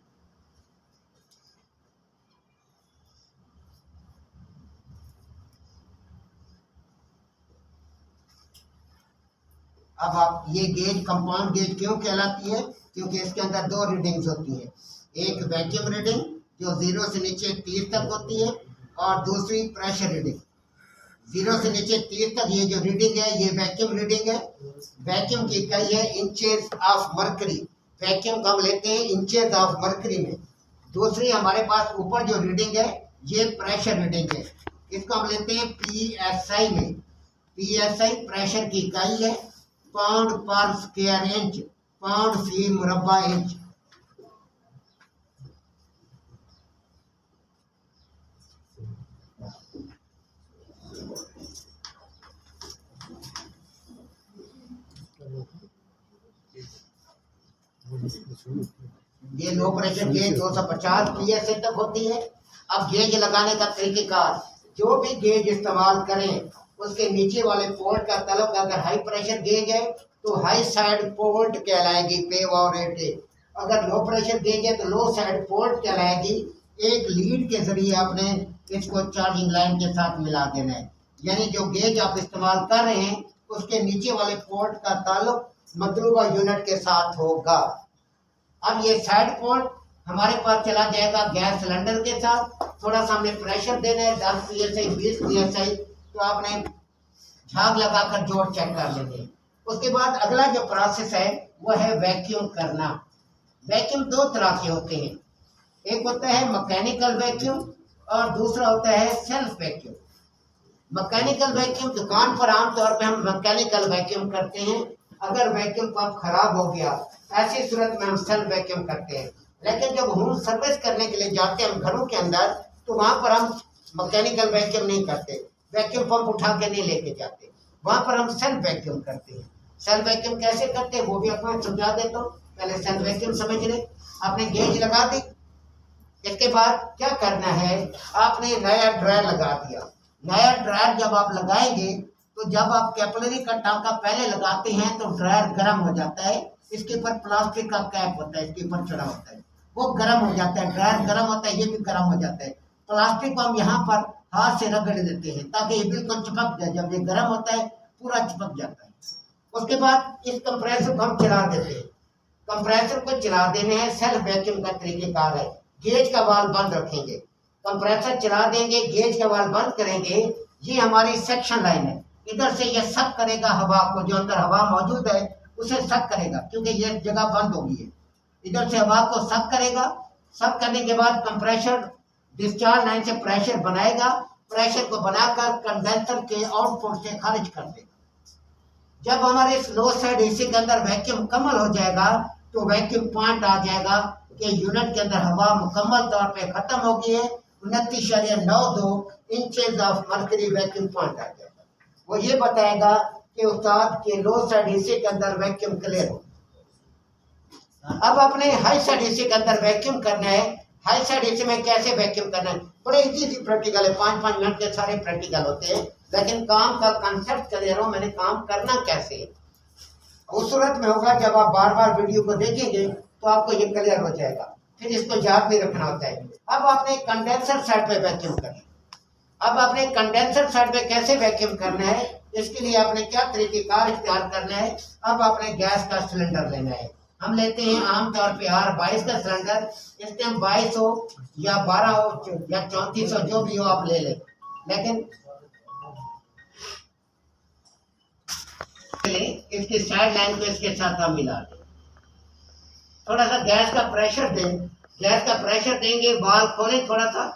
अब आप ये गेज कंपाउंड गेज क्यों कहलाती है, क्योंकि इसके अंदर 2 रीडिंग्स होती है। एक वैक्यूम रीडिंग जो 0 से नीचे 30 तक होती है, और दूसरी प्रेशर रीडिंग 0 से नीचे 30 तक। ये जो रीडिंग है ये वैक्यूम रीडिंग है। वैक्यूम की इकाई है इंचेस ऑफ मर्करी। वैक्यूम को हम लेते हैं इंचेस ऑफ मर्करी में। दूसरी हमारे पास ऊपर जो रीडिंग है ये प्रेशर रीडिंग है, इसको हम लेते हैं PSI में। PSI प्रेशर की इकाई है, पाउंड पर स्क्वायर इंच, पाउंड फी मुरब्बा इंच। ये लो प्रेशर गेज 250 PSI तक होती है। अब गेज लगाने का तरीकेकार, जो भी गेज इस्तेमाल करें उसके नीचे वाले पोर्ट का तलब अगर हाई प्रेशर गेज है तो हाई साइड पोर्ट कहलाएगी फेवरेटेड। अगर लो प्रेशर गेज है तो लो साइड पोर्ट कहलाएगी। एक लीड के जरिए आपने इसको चार्जिंग लाइन के साथ मिला देना है, यानी जो गेज आप इस्तेमाल कर रहे हैं उसके नीचे वाले पोर्ट का ताल्लुक मतलूबा यूनिट के साथ होगा। अब ये साइड पोर्ट हमारे पास चला जाएगा गैस सिलेंडर के साथ। थोड़ा सा हमें प्रेशर देना है 10 PSI 20 PSI, तो आपने झाग लगाकर जोड़ चेक कर लेंगे। उसके बाद अगला जो प्रोसेस है वो है वैक्यूम करना। वैक्यूम 2 तरह के होते हैं, एक होता है मैकेनिकल वैक्यूम और दूसरा होता है सेल्फ वैक्यूम। मैकेनिकल वैक्यूम दुकान पर आमतौर पर हम मैकेनिकल वैक्यूम करते हैं। अगर वैक्यूम पंप खराब हो गया ऐसी सूरत में हम सेल्फ वैक्यूम करते हैं। लेकिन जब होम सर्विस करने के लिए जाते हैं हम घरों के अंदर, तो वहां पर हम मैकेनिकल वैक्यूम नहीं करते, वैक्यूम पंप उठा के नहीं लेके जाते, वहां पर हम सेल्फ वैक्यूम करते हैं। सेल्फ वैक्यूम कैसे करते हैं वो भी आपको समझा देता हूँ। पहले सेल्फ वैक्यूम समझ ले। आपने गेज लगा दी, इसके बाद क्या करना है, आपने नया ड्रायर लगा दिया। नया ड्रायर जब आप लगाएंगे तो जब आप कैपिलरी का टांका पहले लगाते हैं तो ड्रायर गर्म हो जाता है। इसके ऊपर प्लास्टिक का कैप होता है, इसके ऊपर चढ़ा होता है, वो गर्म हो जाता है। ड्रायर गर्म होता है, ये भी गर्म हो जाता है। प्लास्टिक को हम यहाँ पर हाथ से रगड़ देते हैं ताकि ये बिल्कुल चिपक जाए। जब ये गर्म होता है पूरा चिपक जाता है। उसके बाद इस कंप्रेसर को हम चला देते हैं। कंप्रेसर को चला देने हैं सेल्फ वैक्यूम का तरीकेकार है। गेज का वाल्व बंद रखेंगे, कंप्रेसर चला देंगे, गेज का वाल्व बंद करेंगे। ये हमारी सेक्शन लाइन है, इधर से ये सक करेगा हवा को, जो अंदर हवा मौजूद है उसे सक करेगा क्योंकि ये जगह बंद होगी है। इधर से हवा को सक करेगा, सक करने के बाद कंप्रेसर डिस्चार्ज लाइन से प्रेशर बनाएगा, प्रेशर को बनाकर कंडेंसर के आउटपुट से खारिज कर देगा। जब हमारे इस लो साइड एसी के अंदर वैक्यूम मुकम्मल हो जाएगा तो वैक्यूम पॉइंट आ जाएगा कि यूनिट के अंदर हवा मुकम्मल तौर पे खत्म हो गई है। 29.92 inches of mercury vacuum point आ जाएगा। वो ये बताएगा कि उस्ताद के लो साइड एसी के अंदर वैक्यूम क्लियर हो। अब अपने हाई साइड एसी के अंदर वैक्यूम करना है। हाई साइड एसी में कैसे वैक्यूम करना है, बड़े इजी प्रैक्टिकल है, 5-5 मिनट के सारे प्रैक्टिकल होते हैं, लेकिन काम का कंसेप्ट क्लियर हो, मैंने काम करना कैसे है उस सूरत में होगा। जब आप बार बार वीडियो को देखेंगे तो आपको ये क्लियर हो जाएगा, फिर इसको याद भी रखना होता है। अब आपने कंडेंसर साइड पे वैक्यूम करना है। अब आपने कंडेंसर साइड पे कैसे वैक्यूम करना है, इसके लिए आपने क्या तरीकेकार इख्तियार करना है। अब आपने गैस का सिलेंडर लेना है। हम लेते हैं आमतौर पे R22 का सिलेंडर, इसके हम 22 हो या 12 हो या 34 हो, जो भी हो आप ले लें। लेकिन इसकी साइड लाइन को इसके साथ हम मिला दें, थोड़ा सा गैस का प्रेशर दें, गैस का प्रेशर देंगे, वाल्व खोलें, थोड़ा सा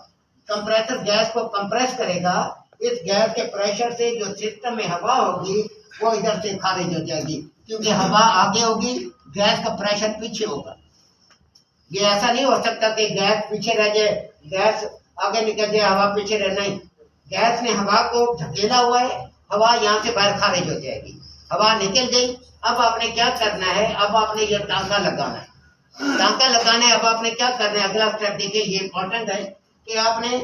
कंप्रेसर गैस को कंप्रेस करेगा। इस गैस के प्रेशर से जो सिस्टम में हवा होगी वो इधर से खारिज हो जाएगी, क्योंकि हवा आगे होगी, गैस का प्रेशर पीछे होगा। ये ऐसा नहीं हो सकता कि गैस पीछे रह जाए, गैस आगे निकल जाए, हवा पीछे रहे, नहीं। गैस ने हवा को ढकेला हुआ है, हवा यहाँ से बाहर खारिज हो जाएगी, हवा निकल गई। अब आपने क्या करना है, अब आपने ये टांका लगाना है, टांका लगाना है। अब आपने क्या करना है, अगला स्टेप देखिए, ये इंपॉर्टेंट है कि आपने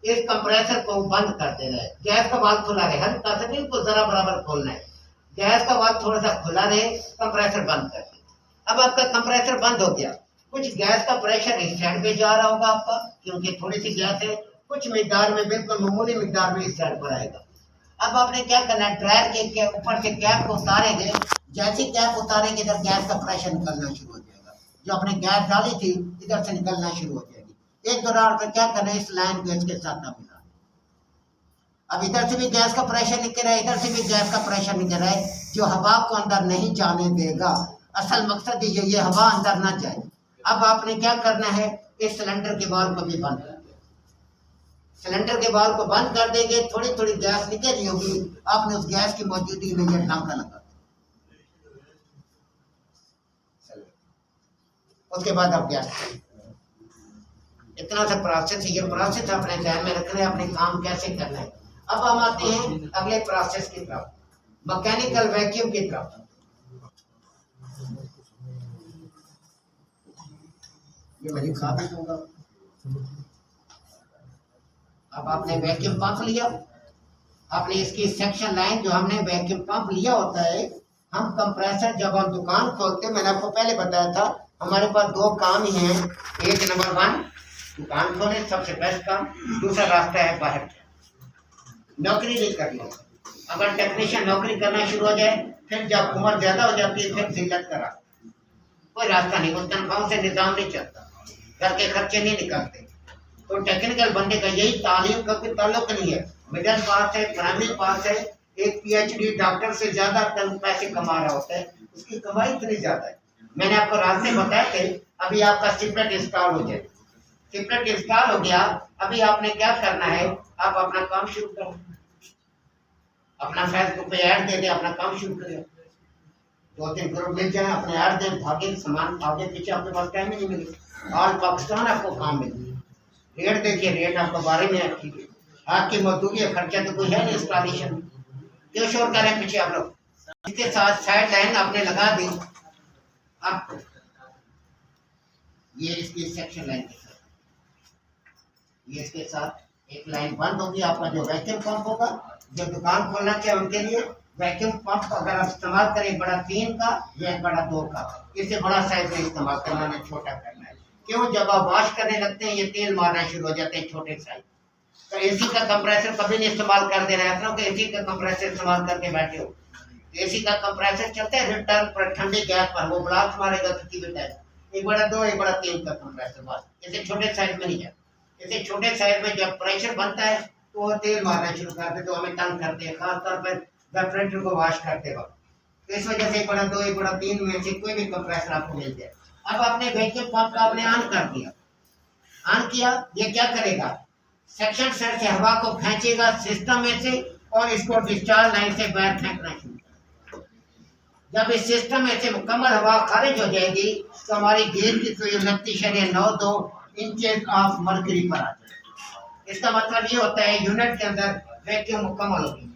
इस कंप्रेसर को बंद कर देना है। गैस का वाल्व खुला रहे, हल्का सा बिल्कुल जरा बराबर खोलना है, गैस का वाल्व थोड़ा सा खुला रहे, कंप्रेसर बंद कर दें। अब आपका कंप्रेसर बंद हो गया, कुछ गैस का प्रेशर इस साइड पे जा रहा होगा आपका, क्योंकि थोड़ी सी गैस है, कुछ मिकदार में, बिल्कुल मामूली मिकदार में इस साइड पर आएगा। अब आपने क्या करना है, ड्रायर के ऊपर से कैप को उतारेंगे, जैसे कैप उतारेंगे इधर गैस का प्रेशर निकलना शुरू हो जाएगा, जो आपने गैस डाली थी इधर से निकलना शुरू हो जाएगी। एक दौरान पर क्या करना है, इस लाइन को इसके साथ ना मिला। अब इधर से भी गैस का प्रेशर निकल रहा है, इधर से भी गैस का प्रेशर निकल रहा है, जो हवा को अंदर नहीं जाने देगा। असल मकसद ये हवा अंदर ना जाए। अब आपने क्या करना है, इस सिलेंडर के वाल्व को भी बंद कर दें, सिलेंडर के वाल्व को बंद कर देंगे, थोड़ी थोड़ी गैस निकल रही होगी, आपने उस गैस की मौजूदगी में ये टांका लगा, उसके बाद आप गैस, इतना सा प्रोसेस, ये प्रोसेस अपने ध्यान में रखना है, अपने काम कैसे करना है। अब हम आते हैं अगले प्रोसेस की तरफ, मैकेनिकल वैक्यूम की तरफ। ये वही साबित होगा। अब आपने वैक्यूम पंप लिया, आपने इसकी सेक्शन लाइन, जो हमने वैक्यूम पंप लिया होता है, हम कंप्रेसर जब हम दुकान खोलते हैं, मैंने आपको पहले बताया था, हमारे पास दो काम ही हैं। एक नंबर 1 दुकान खोले, सबसे बेस्ट काम। दूसरा रास्ता है बाहर नौकरी नहीं करनी। अगर टेक्नीशियन नौकरी करना शुरू हो जाए, फिर जब उम्र ज्यादा हो जाती है, फिर जिल्लत का रास्ता, कोई रास्ता नहीं, उस तनख्वाहों से निजाम नहीं चलता, घर के खर्चे नहीं निकलते। तो टेक्निकल बंदे का यही तालीम का कोई ताल्लुक नहीं है, मिडिल पास है, प्राइमरी पास है, एक PhD डॉक्टर से ज्यादा पैसे कमा रहा होता है, उसकी कमाई इतनी ज्यादा है। मैंने आपको रास्ते बताए थे। अभी आपका सिपरेट इंस्टॉल हो जाए, सिपरेट इंस्टॉल हो गया, अभी आपने क्या करना है, आप अपना काम शुरू करो, अपना फेसबुक पे ऐड दे दे, अपना काम शुरू करें, 2-3 ग्रुप मिल जाए, अपने ऐड दें, भागे सामान आगे पीछे, आपके पास टाइम ही नहीं मिलेगा। ऑल पाकिस्तान आपको काम मिलेगी, रेट देखिए, रेट आपको 12 में रखी है, आपकी मजदूरी खर्चा तो कोई है नहीं, इंस्टॉलेशन क्यों शोर कर रहे हैं पीछे आप लोग। इसके साथ साइड लाइन आपने लगा दी, अब ये इसकी सेक्शन लाइन के साथ, ये इसके साथ एक लाइन बंद होगी। आपका जो वैक्यूम पंप होगा, जो दुकान खोलना चाहिए उनके लिए वैक्यूम पंप अगर आप इस्तेमाल करें, बड़ा 3 का या बड़ा 2 का, इससे बड़ा साइज में इस्तेमाल करना है, छोटा करना है। क्यों, जब आप वॉश करने लगते हैं, ये तेल मारना शुरू हो जाते हैं छोटे साइज। तो एसी का कंप्रेसर कभी नहीं इस्तेमाल कर देना है, तो एसी का कंप्रेसर इस्तेमाल करके बैठे हो, एसी का कंप्रेसर चलता है रिटर्न पर, ठंडी गैस पर, वो ब्लास्ट मारेगा किसी भी टाइम। एक बड़ा 2, एक बड़ा 3 का कंप्रेसर, बस। इसे छोटे साइज में नहीं है, इसे छोटे साइज में जब प्रेशर बनता है तो वो तेल मारना शुरू करते, तो हमें तंग करते हैं, खासतौर पर वेपरेटर को वॉश करते वक्त। तो इस वजह से एक बड़ा 2, एक बड़ा 3 में से कोई भी कंप्रेसर आपको मिल जाए। अब आपने वैक्यूम पंप का आपने ऑन कर दिया, ऑन किया, ये क्या करेगा, सेक्शन सेट से हवा को खींचेगा सिस्टम में से, और इसको डिस्चार्ज लाइन से बाहर फेंकना शुरू करेगा। जब इस सिस्टम में से मुकम्मल हवा खारिज हो जाएगी, तो हमारी गेज की सुई 29.92 इंचेस ऑफ मरकरी पर आ जाएगी। इसका मतलब ये होता है यूनिट के अंदर वैक्यूम मुकम्मल होगी।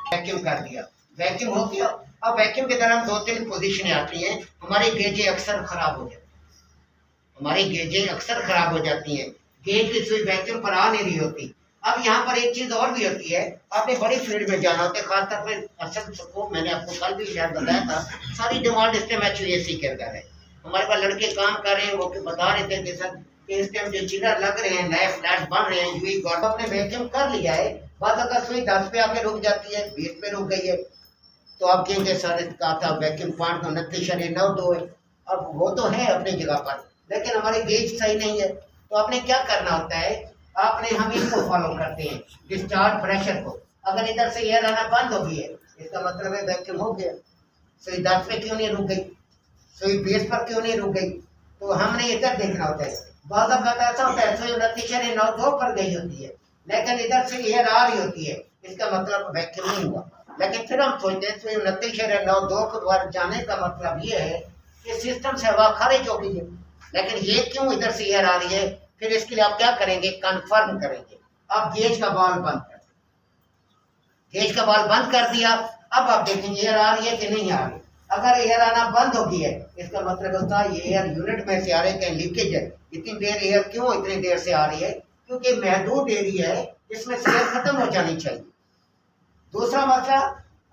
वैक्यूम कर दिया, वैक्यूम हो गया। अब वैक्यूम के दौरान 2-3 पोजीशनें आती हैं, हमारी गेजें अक्सर खराब हो जाती हैं, हमारी गेजें अक्सर खराब हो जाती हैं, गेज की सुई वैक्यूम पर आ नहीं रही होती। अब यहाँ पर एक चीज और भी होती है, आपने बड़ी फील्ड में जाना होता है, खासतौर पर असल स्कोप, मैंने आपको कल भी शायद बताया था, सारी डिमांड इस टाइम HVAC के अंदर है। हमारे पास लड़के काम कर रहे हैं, वो बता रहे थे कि सर कि इस टाइम जो चिलर लग रहे हैं, नए फ्लैट बन रहे हैं, यूई गवर्नमेंट ने वैक्यूम कर लिया है, बात अगर सुई 10 पे आके रुक जाती है, 20 पे रुक गई है, तो आप कहेंगे सर कहा था वैक्यूम पॉइंट तो 29.92 है। अब वो तो है अपनी जगह पर, लेकिन हमारी गेज सही नहीं है। तो आपने क्या करना होता है, आपने हम इसको फॉलो करते हैं, डिस्चार्ज प्रेशर को। अगर इधर से एयर आना बंद हो गई है, इसका मतलब है वैक्यूम हो गया। सुई 10 पे क्यों नहीं रुक गई, सुई 20 पर क्यों नहीं रुक गई? तो हमने इधर देखना होता है। बहुत बार ऐसा होता है सुई 29.92 पर गई होती है, लेकिन इधर से एयर आ रही होती है, इसका मतलब वैक्यूम नहीं हुआ। लेकिन फिर हम सोचते हैं सुई 29.92 पर जाने का मतलब ये है कि सिस्टम से हवा खारिज हो गई है, लेकिन ये क्यों इधर से एयर आ रही है? फिर इसके लिए आप क्या करेंगे, कंफर्म करेंगे। अब गेज का बॉल बंद कर, गेज का बॉल बंद कर दिया। अब आप देखेंगे एयर आ रही है कि नहीं आ रही। अगर एयर आना बंद हो गई है, इसका मतलब होता है ये एयर यूनिट में से आ रही है, कहीं लीकेज है। इतनी देर एयर क्यों इतनी देर से आ रही है? क्योंकि महदूद एरिया है, इसमें से एयर खत्म हो जानी चाहिए। दूसरा मसला,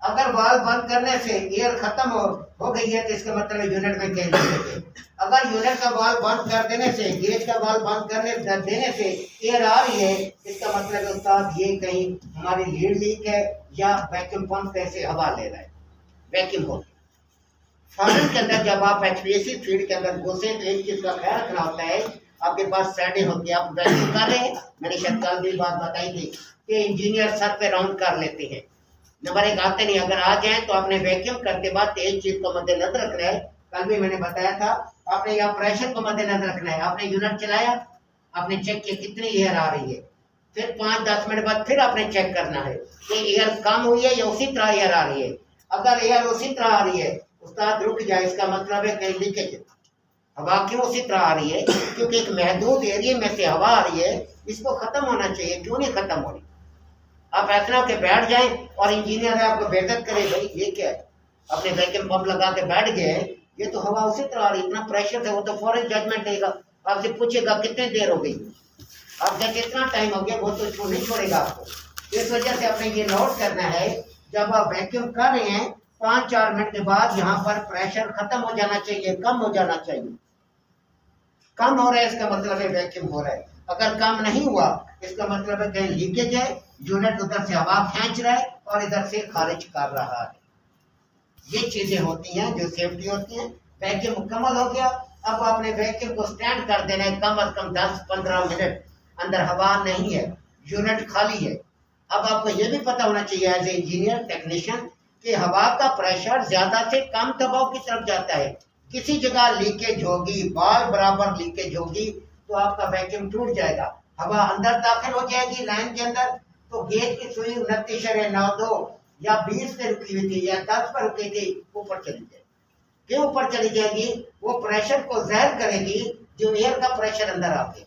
अगर वाल्व बंद करने से एयर खत्म हो गई है तो इसका मतलब यूनिट में कहीं लीकेज है। अगर यूनिट का वाल्व बंद कर देने से, गेज का वाल्व बंद करने देने से एयर आ रही है, इसका मतलब है उस्ताद ये कहीं हमारी लीड लीक है या वैक्यूम पंप कैसे हवा ले रहा है, वैक्यूम हो। फॉरन के अंदर जब आप एचवीएसी फील्ड के अंदर घुसे तो एक चीज का ख्याल रखना होता है, आपके पास सेटिंग होती है, आप वैक्यूम कर रहे हैं। मैंने शायद कल भी बात बताई थी कि इंजीनियर सर पे राउंड कर लेते हैं, नंबर एक आते नहीं। अगर आ जाए तो आपने वैक्यूम करते बाद एक चीज को मद्देनजर रखना है, कल भी मैंने बताया था, आपने यहाँ प्रेशर को मद्देनजर रखना है। आपने यूनिट चलाया, आपने चेक किया कितनी एयर आ रही है, फिर 5-10 मिनट बाद फिर आपने चेक करना है कि एयर कम हुई है या उसी तरह एयर आ रही है। अगर एयर उसी तरह आ रही है, उस्ताद रुक जाए, इसका मतलब है कहीं लीकेज है। हवा क्यों उसी तरह आ रही है? क्योंकि एक महदूद एरिया में से हवा आ रही है, इसको खत्म होना चाहिए, क्यों नहीं खत्म हो रही? आप ऐसा होकर बैठ जाएं और इंजीनियर है आपको बेइज्जत करे, भाई ये क्या है, अपने वैक्यूम पंप लगा के बैठ गए, ये तो हवा उसी तरह आ रही, इतना प्रेशर है, वो तो फौरन जजमेंट देगा। आपसे पूछेगा कितनी देर हो गई, आप जब कितना टाइम हो गया, वो तो नहीं छोड़ेगा आपको। इस वजह से आपने ये नोट करना है, जब आप वैक्यूम कर रहे हैं 5-4 मिनट के बाद यहाँ पर प्रेशर खत्म हो जाना चाहिए, कम हो जाना चाहिए। कम हो रहा है इसका मतलब है वैक्यूम हो रहा है। अगर कम नहीं हुआ इसका मतलब है कहीं लीकेज है, यूनिट उधर से हवा खींच रहा है और इधर से खारिज कर रहा है। ये चीजें होती हैं जो सेफ्टी होती हैं। वैक्यूम मुकम्मल हो गया, अब आपने वैक्यूम को स्टैंड कर देना है, कम से कम 10-15 मिनट अंदर हवा नहीं है, यूनिट खाली है। अब आपको यह भी पता होना चाहिए एज ए इंजीनियर टेक्नीशियन कि हवा का प्रेशर ज्यादा से कम दबाव की तरफ जाता है। किसी जगह लीकेज होगी, बाल बराबर लीकेज होगी, तो आपका वैक्यूम टूट जाएगा, हवा अंदर दाखिल हो जाएगी लाइन के अंदर। तो गेज की सुई 29.92 या 20 पे रुकी हुई थी या 10 पर रुकी थी, ऊपर चली जाएगी। क्यों ऊपर चली जाएगी? वो प्रेशर को ज़ाहिर करेगी जो एयर का प्रेशर अंदर आ गया।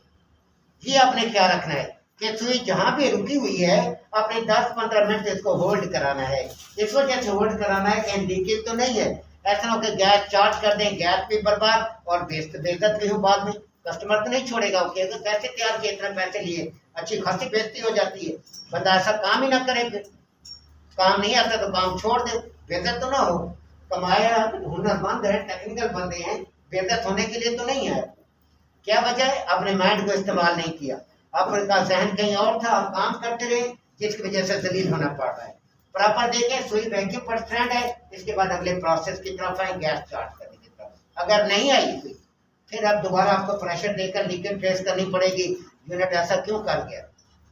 ये आपने क्या रखना है कि सुई जहां भी रुकी हुई है, आपने 10-15 मिनट इसको होल्ड कराना है। इस वजह से होल्ड कराना है कि लीकेज तो नहीं है। ऐसा हो कि गैस चार्ज कर दें, गैस भी बर्बाद और बेइज्जत भी हो बाद में। कस्टमर तो नहीं छोड़ेगा, ओके पैसे तैयार किए, इतने पैसे लिए, अच्छी खासी बेइज्जती हो जाती है। बंदा ऐसा काम ही ना करे, फिर काम नहीं आता तो काम छोड़ दे, बेइज्जत तो ना हो। कमाया हुनरमंद है, टेक्निकल बंदे हैं, बेइज्जत होने के लिए तो नहीं है। क्या वजह है? अपने माइंड को इस्तेमाल नहीं किया, आपका जहन कहीं और था, आप काम करते रहे, जिसकी वजह से जलील होना पड़ रहा है। प्रॉपर देखें, सुई वैक्यूम पर स्टैंड है, इसके बाद अगले प्रोसेस की तरफ आए, गैस चार्ज करने की तरफ। अगर नहीं आई सुई, फिर अब दोबारा आपको प्रेशर देकर लीकेज फेस करनी पड़ेगी, यूनिट ऐसा क्यों कर गया।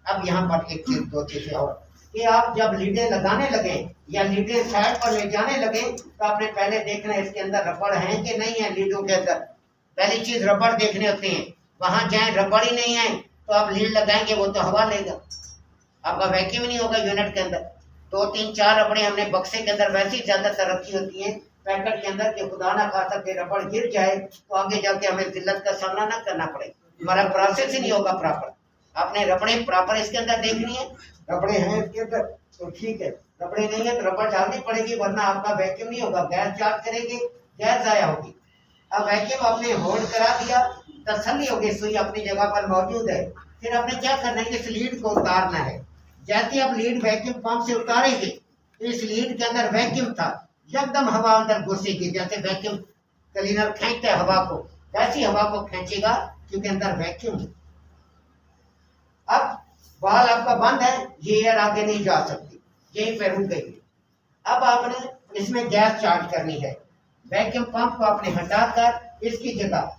अब यहाँ पर एक चीज, दो चीजें और कि आप जब लीडें लगाने लगे या लीडें साइड पर ले जाने लगे, तो आपने पहले देखना है इसके अंदर रबड़ है कि नहीं है। लीडों के अंदर पहली चीज रबड़ देखने होते हैं, वहां जाए रबड़ ही नहीं है तो आप लीड लगाएंगे, वो तो हवा लेगा, आपका वैक्यूम नहीं होगा यूनिट के अंदर। 2-3-4 रबड़े हमने बक्से के अंदर वैसे ही ज्यादातर रखी होती हैं पैकेट के अंदर, कि खुदा ना खासा के रबड़ गिर जाए तो आगे जाके हमें जिल्लत का सामना ना करना पड़े, हमारा प्रोसेस ही नहीं होगा प्रॉपर। आपने रबड़े प्रॉपर इसके अंदर देखनी है, रबड़े हैं इसके अंदर तो ठीक है, रबड़े नहीं है तो रबड़ डालनी पड़ेगी, वरना आपका वैक्यूम नहीं होगा, गैस चार्ज करेगी, गैस जाया होगी। अब वैक्यूम आपने होल्ड करा दिया, तसल्ली हो गई, सुई अपनी जगह पर मौजूद है। फिर आपने क्या करना है, इस लीड को उतारना है। जैसे आप लीड वैक्यूम पंप से उतारेंगे, इस लीड के अंदर वैक्यूम था, एकदम हवा अंदर घुसेगी, जैसे वैक्यूम क्लीनर खींचता है हवा को, वैसी हवा को खींचेगा, क्योंकि अंदर वैक्यूम है। अब वाल आपका बंद है, ये एयर आगे नहीं जा सकती, यहीं पे रुक गई। अब आपने इसमें गैस चार्ज करनी है, वैक्यूम पंप को आपने हटाकर इसकी जगह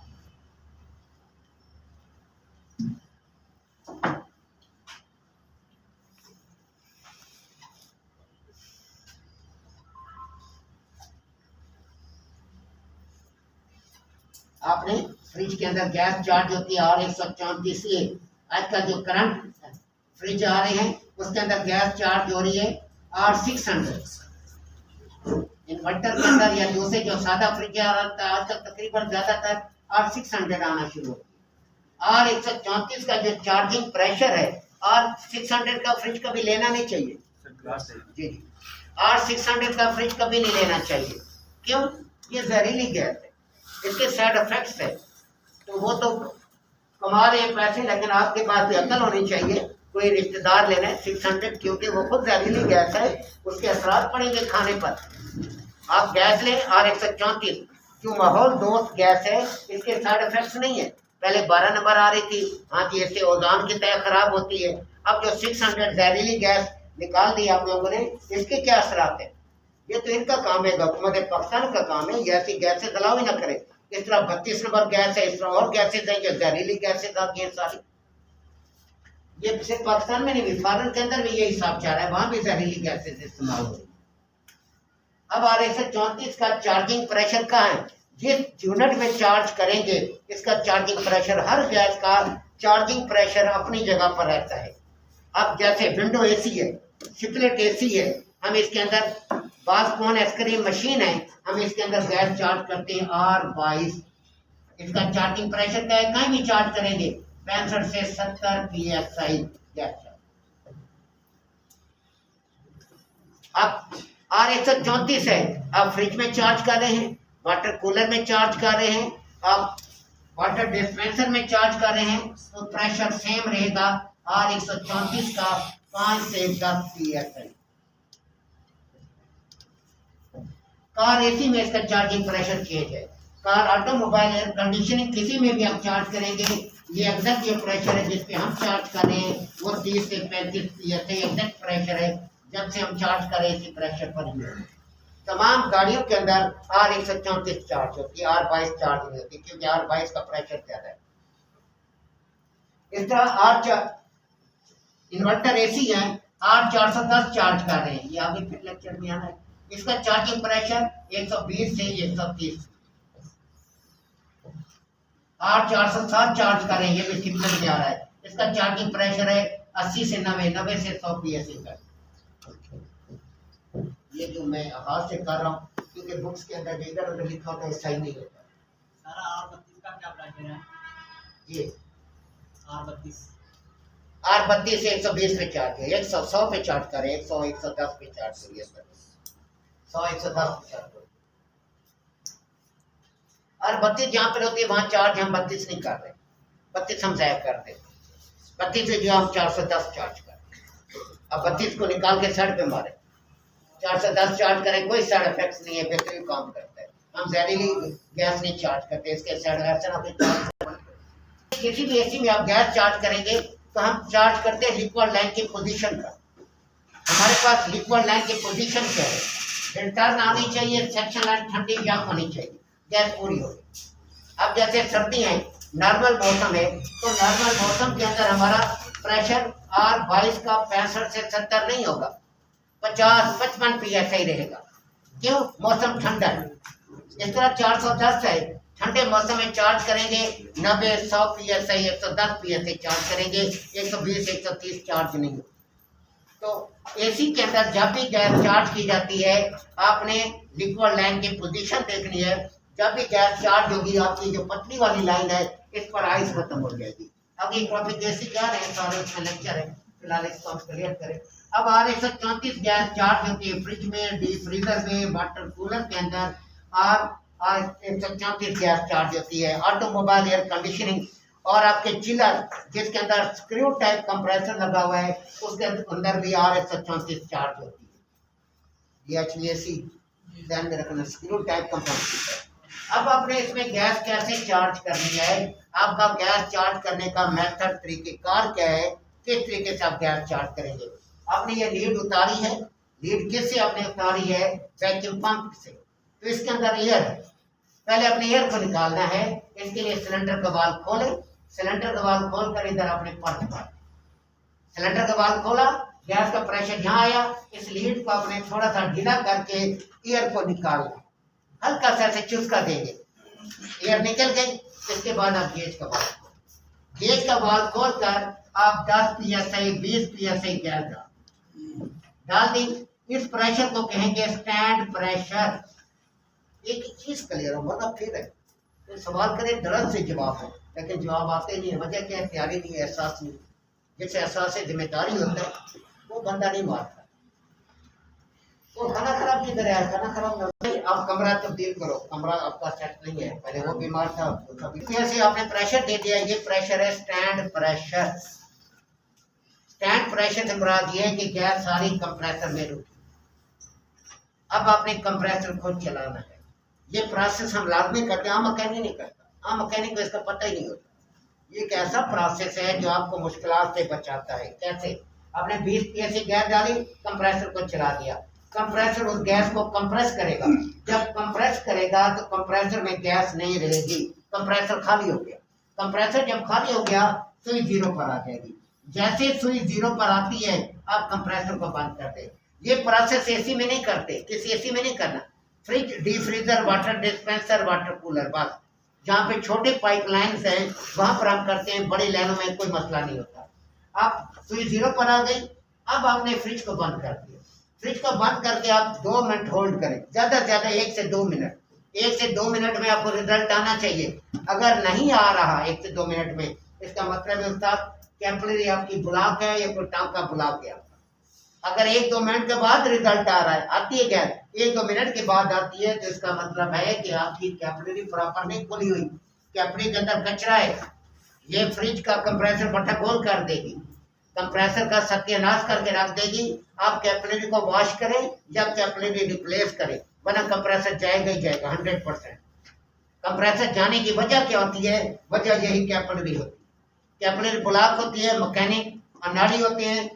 आपने फ्रिज के अंदर गैस चार्ज होती है R134A। आजकल जो करंट फ्रिज आ रहे हैं उसके अंदर गैस चार्ज हो रही है R600। इन्वर्टर के अंदर या दूसरे जो सादा फ्रिज आ रहा था आजकल तकरीबन ज्यादातर R600 आना शुरू हो गया। R134 का जो चार्जिंग प्रेशर है R600 का फ्रिज कभी लेना नहीं चाहिए जी। R600 का फ्रिज कभी नहीं लेना चाहिए। क्यों? ये जहरीली गैस है, इसके साइड इफेक्ट्स है। तो वो तो कमा रहे हैं पैसे, लेकिन आपके पास भी अकल होनी चाहिए। कोई रिश्तेदार लेना है 600, क्योंकि वो खुद जहरीली गैस है, उसके असरात पड़ेंगे खाने पर। आप गैस लें R134 जो माहौल दोस्त गैस है, इसके साइड इफेक्ट्स नहीं है। पहले 12 नंबर आ रही थी, हाँ जी, इससे ओजान की तय खराब होती है। अब जो 600 जहरीली गैस निकाल दी आप लोगों ने, इसके क्या असरात है? ये तो इनका काम है, हुकूमत पाकिस्तान का काम है। ये ऐसी गैसें दलाव ही ना करे। इस तरह 32 नंबर गैस है, इस तरह और गैसेज हैं जो जहरीली गैसेज आती हैं सारी। ये सिर्फ पाकिस्तान में नहीं, फॉरेन के अंदर भी ये हिसाब चाह रहा है, वहां भी जहरीली गैसेज इस्तेमाल हो रही है। अब R134 का चार्जिंग प्रेशर कहाँ है? जिस यूनिट में चार्ज करेंगे इसका चार्जिंग प्रेशर, हर गैस का चार्जिंग प्रेशर अपनी जगह पर रहता है। अब जैसे विंडो एसी है, स्प्लिट एसी है, हम इसके अंदर बास्कोन आइसक्रीम मशीन है, हम इसके अंदर गैस चार्ज करते हैं R22। इसका चार्जिंग प्रेशर क्या है? कहीं भी चार्ज करेंगे 65 से 70 PSI गैस। अब R134 है, आप फ्रिज में चार्ज कर रहे हैं, वाटर कूलर में चार्ज कर रहे हैं, आप वाटर डिस्पेंसर में चार्ज कर रहे हैं, तो प्रेशर सेम रहेगा R134 का 5 से 10 PSI। कार एसी में इसका चार्जिंग प्रेशर चेंज है। कार ऑटोमोबाइल एयर कंडीशनिंग किसी में भी आप चार्ज करेंगे, ये एग्जैक्ट जो प्रेशर है जिस पे हम चार्ज कर रहे हैं वो 30 से 35 PSI एग्जैक्ट प्रेशर है। जब से हम चार्ज करें इसी प्रेशर पर ही तमाम गाड़ियों के अंदर R134 चार्ज होती है, R22 चार्ज नहीं होती, क्योंकि R22 का प्रेशर ज्यादा है। इस तरह इन्वर्टर एसी है, R410 चार्ज कर रहे हैं, ये आगे फिर लेक्चर में आना है। इसका चार्जिंग प्रेशर 120 से 130। R407 चार्ज कर रहे हैं, ये भी सिग्नल में आ रहा है, इसका चार्जिंग प्रेशर है 80 से 90 से 100 PSI का। ये जो मैं हाथ से कर रहा हूँ, क्योंकि बुक्स के अंदर इधर उधर लिखा होता है, सही नहीं होता। सारा R32 का क्या प्रेशर है? ये R32 से 120 पे चार्ज है, 100 पे चार्ज करें, 100 110 पे चार्ज करिए, 100 110 पे चार्ज करें। R32 जहाँ पर होती है वहाँ चार्ज हम 32 नहीं कर रहे, 32 हम ज़ाया कर देते, 32 से जो हम 410 चार्ज कर रहे। अब 32 को निकाल के साइड पे मारे, 410 चार्ज करें, कोई साइड इफेक्ट्स नहीं है, बेहतरीन काम करता है। हम जहरीली गैस नहीं चार्ज करते, इसके साइड इफेक्ट्स। किसी भी एसी में आप गैस चार्ज करेंगे तो हम चार्ज करते हैं लिक्विड लाइन की पोजीशन का। हमारे पास लिक्विड लाइन की पोजीशन क्या है? रिटर्न आनी चाहिए, सेक्शन लाइन ठंडी या होनी चाहिए, गैस पूरी होगी। अब जैसे सर्दी है, नॉर्मल मौसम है, तो नॉर्मल मौसम के अंदर हमारा प्रेशर R22 का 65 से 70 नहीं होगा, 50-55 PSI रहेगा। क्यों? मौसम ठंडा है। इस तरह 410 है, ठंडे मौसम में चार्ज करेंगे 90-100 PSI 110 PSI चार्ज करेंगे, 120-130 चार्ज नहीं। तो एसी के अंदर जब भी गैस चार्ज की जाती है, आपने लिक्विड लाइन की पोजीशन देखनी है। जब भी गैस चार्ज होगी, आपकी जो पतली वाली लाइन है इस पर आइस खत्म हो जाएगी। अब ये टॉपिक एसी क्या है, सारे इसमें लेक्चर है, फिलहाल इसको हम क्लियर करें। अब R134 गैस चार्ज होती है फ्रिज में, डीप फ्रीजर में, वाटर कूलर के अंदर। R134 गैस चार्ज होती है ऑटोमोबाइल एयर कंडीशनिंग और आपके चिलर जिसके अंदर स्क्रू टाइप कंप्रेसर लगा हुआ है, उसके अंदर भी R134 चार्ज होती है। ये HVAC ध्यान में रखना, स्क्रू टाइप कंप्रेसर। अब आपने इसमें गैस कैसे चार्ज करनी है, आपका गैस चार्ज करने का मेथड, तरीकेकार क्या है, किस तरीके से आप गैस चार्ज करेंगे। आपने ये लीड उतारी है, लीड किससे आपने उतारी है? वैक्यूम पंप से। तो इसके अंदर एयर है, पहले अपने एयर को निकालना है। इसके लिए सिलेंडर का वाल्व खोलें, सिलेंडर का वाल्व खोलकर इधर अपने पर्च मारें। सिलेंडर का वाल्व खोला, गैस का प्रेशर यहाँ आया, इस लीड को आपने थोड़ा सा ढीला करके एयर को निकालना, हल्का सा ऐसे चुस्का देंगे, एयर निकल गई। इसके बाद आप गेज का वाल्व खोलकर आप 10 psi 20 psi गैस डाल दी। इस प्रेशर को कहेंगे स्टैंड प्रेशर। एक चीज क्लियर हो, मतलब फिर है तो सवाल करें दर्द से जवाब हो, लेकिन जवाब आते नहीं है। वजह क्या है? तैयारी नहीं है, एहसास नहीं। जिससे एहसास से जिम्मेदारी होता है वो बंदा नहीं मारता। तो खाना खराब की तरह है, खाना खराब नहीं। आप कमरा तब्दील करो, कमरा आपका सेट नहीं है, पहले वो बीमार था जैसे आपने प्रेशर दे दिया। ये प्रेशर है स्टैंड प्रेशर। स्टैंड प्रेशर से मुराद ये है कि गैस सारी कंप्रेसर में रुकी। अब आपने कंप्रेसर खुद चलाना है। ये प्रोसेस हम लाजमी करते हैं, आम मैकेनिक नहीं करता। आम मैकेनिक को इसका पता ही नहीं होता। ये एक ऐसा प्रोसेस है जो आपको मुश्किलात से बचाता है। कैसे? आपने 20 psi गैस डाली, कंप्रेसर को चला दिया। कंप्रेसर उस गैस को कंप्रेस करेगा। जब कंप्रेस करेगा तो कंप्रेसर में गैस नहीं रहेगी, कंप्रेसर खाली हो गया। कंप्रेसर जब खाली हो गया सुई जीरो पर आ जाएगी। जैसे सुई जीरो पर आती है आप कंप्रेसर को बंद कर दे। ये प्रोसेस एसी में नहीं करते, किसी एसी में नहीं करना। Fridge, deep freezer, water dispenser, water cooler, बस जहाँ पे छोटे पाइपलाइंस हैं वहां पर हम करते हैं। बड़ी लाइनों में कोई मसला नहीं होता। आप सुई जीरो पर आ गई, अब आपने फ्रिज को बंद कर दिया। फ्रिज को बंद करके आप 2 मिनट होल्ड करें, ज्यादा से ज्यादा 1 से 2 मिनट। 1 से 2 मिनट में आपको रिजल्ट आना चाहिए। अगर नहीं आ रहा 1 से 2 मिनट में, इसका मतलब है उस्ताद कैपिलरी आपकी ब्लॉक है या कोई टांका ब्लॉक है। अगर 1-2 मिनट के बाद रिजल्ट आ रहा है, आती है गैस 1-2 मिनट के बाद आती है, तो इसका मतलब है कि आपकी कैपिलरी प्रॉपर नहीं खुली हुई, कैपिलरी के अंदर कचरा है। ये फ्रिज का कंप्रेसर बट्टा गोल कर देगी, कंप्रेसर का सत्यानाश करके रख देगी। आप कैपिलरी को वॉश करें, जब कैपिलरी रिप्लेस करें, वरना कंप्रेसर जाएगा ही जाएगा 100%। कंप्रेसर जाने की वजह क्या होती है? वजह यही कैपिलरी होती है। कैपिलरी ब्लॉक होती है, मैकेनिक अनाड़ी होते हैं,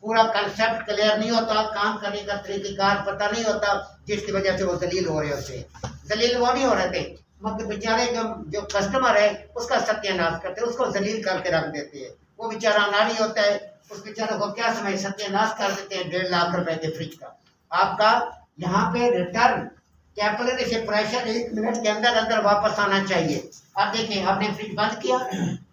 पूरा कंसेप्ट क्लियर नहीं होता, काम करने का तरीकेकार पता नहीं होता, जिसकी वजह से वो जलील हो रहे होते हैं। जलील वो नहीं हो रहे थे, मगर बेचारे जो कस्टमर है उसका सत्यानाश करते हैं, उसको जलील करके रख देते हैं। वो बेचारा नारी होता है, उस बेचारे को क्या समझ, सत्यानाश कर देते हैं 1.5 लाख रुपए के फ्रिज का। आपका यहाँ पे रिटर्न कैपिलरी से प्रेशर 1 मिनट के अंदर अंदर वापस आना चाहिए। अब देखिए आपने फ्रिज बंद किया,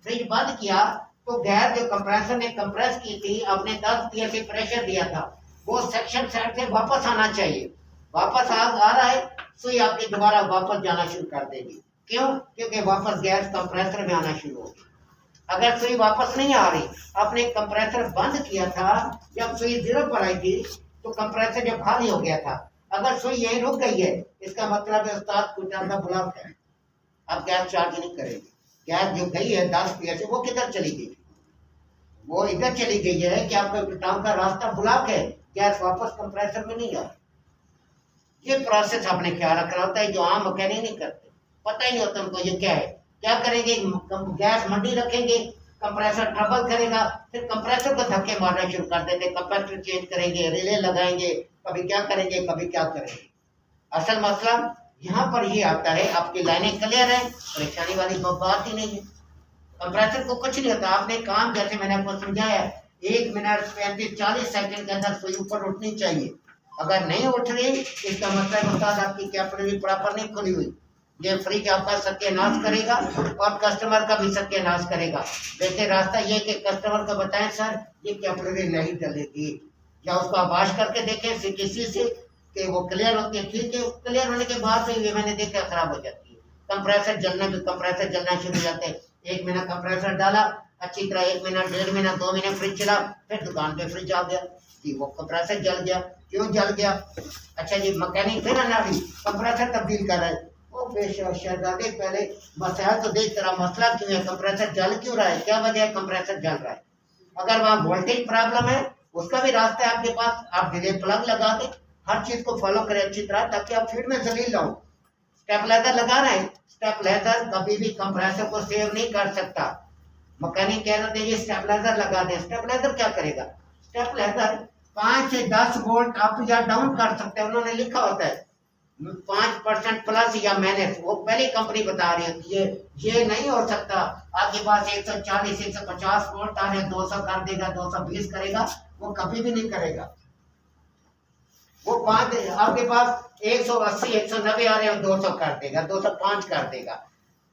फ्रिज बंद किया तो गैस जो कंप्रेसर ने कंप्रेस की थी, आपने 10 psi प्रेशर दिया था, वो सेक्शन साइड से वापस आना चाहिए। वापस आ रहा है, सुई आपकी दोबारा वापस जाना शुरू कर देगी। क्यों? क्योंकि वापस गैस कंप्रेसर में आना शुरू होगी। अगर सुई वापस नहीं आ रही, आपने कंप्रेसर बंद किया था, जब सुई जीरो पर आई थी तो कंप्रेसर जब खाली हो गया था। अगर सुई यही रुक गई है, इसका मतलब है उस्ताद कुछ ज्यादा ब्लॉक है, आप गैस चार्ज नहीं करेंगे। गैस जो गई है 10 psi, वो किधर चली गई? वो इधर चली गई है कि आपका टाउन का रास्ता ब्लॉक है, गैस वापस कंप्रेसर में नहीं आ रही। ये प्रोसेस आपने ख्याल रखना होता है, जो आम मैकेनिक नहीं करते, पता ही नहीं होता उनको ये क्या है। क्या करेंगे? गैस मंडी रखेंगे, कंप्रेसर ट्रबल करेगा, फिर कंप्रेसर को धक्के मारना शुरू कर देंगे, कंप्रेसर चेंज करेंगे, रिले लगाएंगे, कभी क्या करेंगे कभी क्या करेंगे। असल मसला यहाँ पर ये आता है, आपकी लाइनें क्लियर है, परेशानी वाली बात ही नहीं है। कंप्रेसर को कुछ नहीं होता। आपने काम, जैसे मैंने आपको समझाया, 1 मिनट 35-40 सेकंड के अंदर सुई ऊपर उठनी चाहिए। अगर नहीं उठ रही, इसका मतलब होता है आपकी कैपिलरी प्रॉपर नहीं खुली हुई। ये फ्रिज आपका सत्यानाश करेगा और कस्टमर का भी सत्यानाश करेगा। वैसे रास्ता ये कि कस्टमर को बताएं सर ये कैपिलरी नहीं डलेगी, या उसको आवाज करके देखें किसी से कि वो क्लियर होती है। ठीक है, क्लियर होने के बाद भी ये मैंने देखा खराब हो जाती है। कंप्रेसर जलना शुरू हो जाते हैं। 1 मिनट कंप्रेसर डाला अच्छी तरह, 1 मिनट 1.5 मिनट 2 मिनट फ्रिज चला, फिर दुकान पे फ्रिज आ गया कि वो कंप्रेसर जल गया। क्यों जल गया? अच्छा जी, मैकेनिक फिर अनाड़ी कंप्रेसर तब्दील कर रहा है। वो शहजादे पहले मसला तो देख तेरा मसला क्यों है, कंप्रेसर जल क्यों रहा है, क्या वजह है कंप्रेसर जल रहा है। अगर वहाँ वोल्टेज प्रॉब्लम है, उसका भी रास्ता है आपके पास। आप डिले प्लग लगा दें, हर चीज को फॉलो करें अच्छी तरह, ताकि आप फीड में जलील लाओ। स्टेबलाइजर लगा रहे हैं, स्टेबलाइजर कभी भी कंप्रेसर को सेव नहीं कर सकता। मैकेनिक कह रहे थे स्टेबलाइजर लगा दें। स्टेबलाइजर क्या करेगा? स्टेबलाइजर 5 से 10 वोल्ट अप या डाउन कर सकते हैं। उन्होंने लिखा होता है 5% प्लस या माइनस, वो पहली कंपनी बता रही होती है। ये नहीं हो सकता आपके पास 140 150 वोल्ट आ रहे, 200 कर देगा, 220 करेगा, वो कभी भी नहीं करेगा। वो 5 आपके पास 180 190 आ रहे हैं 200 कर देगा, 205 कर देगा।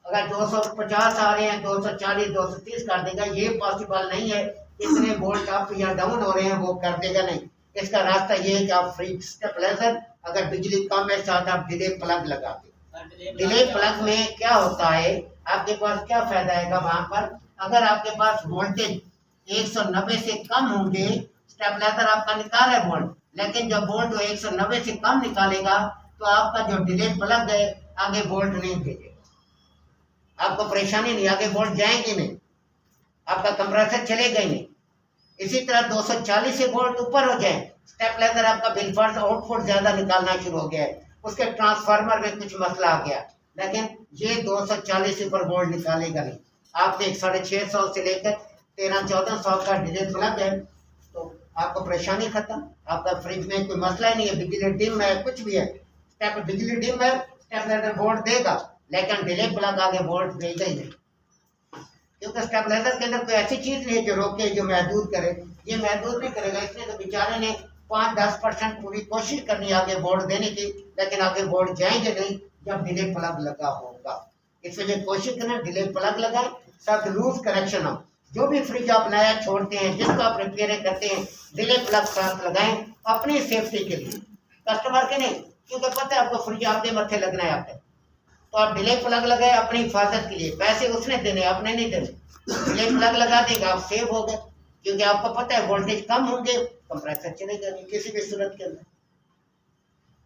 अगर 250 आ रहे हैं 240 230 कर देगा। ये पॉसिबल नहीं है इतने वोल्ट अप या डाउन हो रहे हैं वो कर देगा नहीं। इसका रास्ता ये है कि आप फ्री स्टेबलाइजर, अगर बिजली कम है साथ आप डिले प्लग लगा दें। डिले प्लग में क्या होता है, आपके पास क्या फायदा आएगा वहां पर, अगर आपके पास वोल्टेज 190 से कम होंगे, स्टेबलाइजर आपका निकाल है वोल्ट, लेकिन जब वोल्ट 190 से कम निकालेगा तो आपका जो डिले प्लग है आगे वोल्ट नहीं भेजेगा, आपको परेशानी नहीं, आगे वोल्ट जाएंगे नहीं, आपका कंप्रेसर चलेगा ही नहीं। इसी तरह 240 से वोल्ट ऊपर हो जाए, स्टेबलाइजर आपका बिलफर्ज आउटपुट ज्यादा निकालना शुरू हो गया है, उसके ट्रांसफार्मर में कुछ मसला आ गया, लेकिन ये 240 से ऊपर वोल्ट निकालेगा नहीं। आपके 650 से लेकर 1300-1400 का डिले प्लग है तो आपको परेशानी खत्म, आपका फ्रिज में कोई मसला ही नहीं है। बिजली डिम है कुछ भी है, बिजली डिम है स्टेबलाइजर वोल्ट देगा, लेकिन डिले प्लग आगे वोल्ट देगा ही नहीं, क्योंकि स्टेबलाइजर के अंदर कोई ऐसी चीज नहीं है जो रोके, जो महदूद करे। ये महदूद नहीं करेगा, इसलिए तो बेचारे ने 5-10% पूरी कोशिश करनी आगे वोल्ट देने की, लेकिन आगे वोल्ट जाएंगे नहीं जब डिले प्लग लगा होगा। इस वजह कोशिश करना डिले प्लग लगाए, साथ लूज कनेक्शन हो। जो भी फ्रिज आप नया छोड़ते हैं, जिसको आप रिपेयर करते हैं, डिले प्लग साथ लगाएं अपनी सेफ्टी के लिए, कस्टमर के नहीं, क्योंकि पता है आपको फ्रिज आपके मत्थे लगना है आपके, तो आप डिले प्लग लगाए अपनी हिफाजत के लिए। पैसे उसने देने, आपने नहीं देने। डिले प्लग लगा देगा आप सेव हो गए, क्योंकि आपको पता है वोल्टेज कम होंगे कंप्रेसर चलेगा नहीं किसी भी सूरत के अंदर।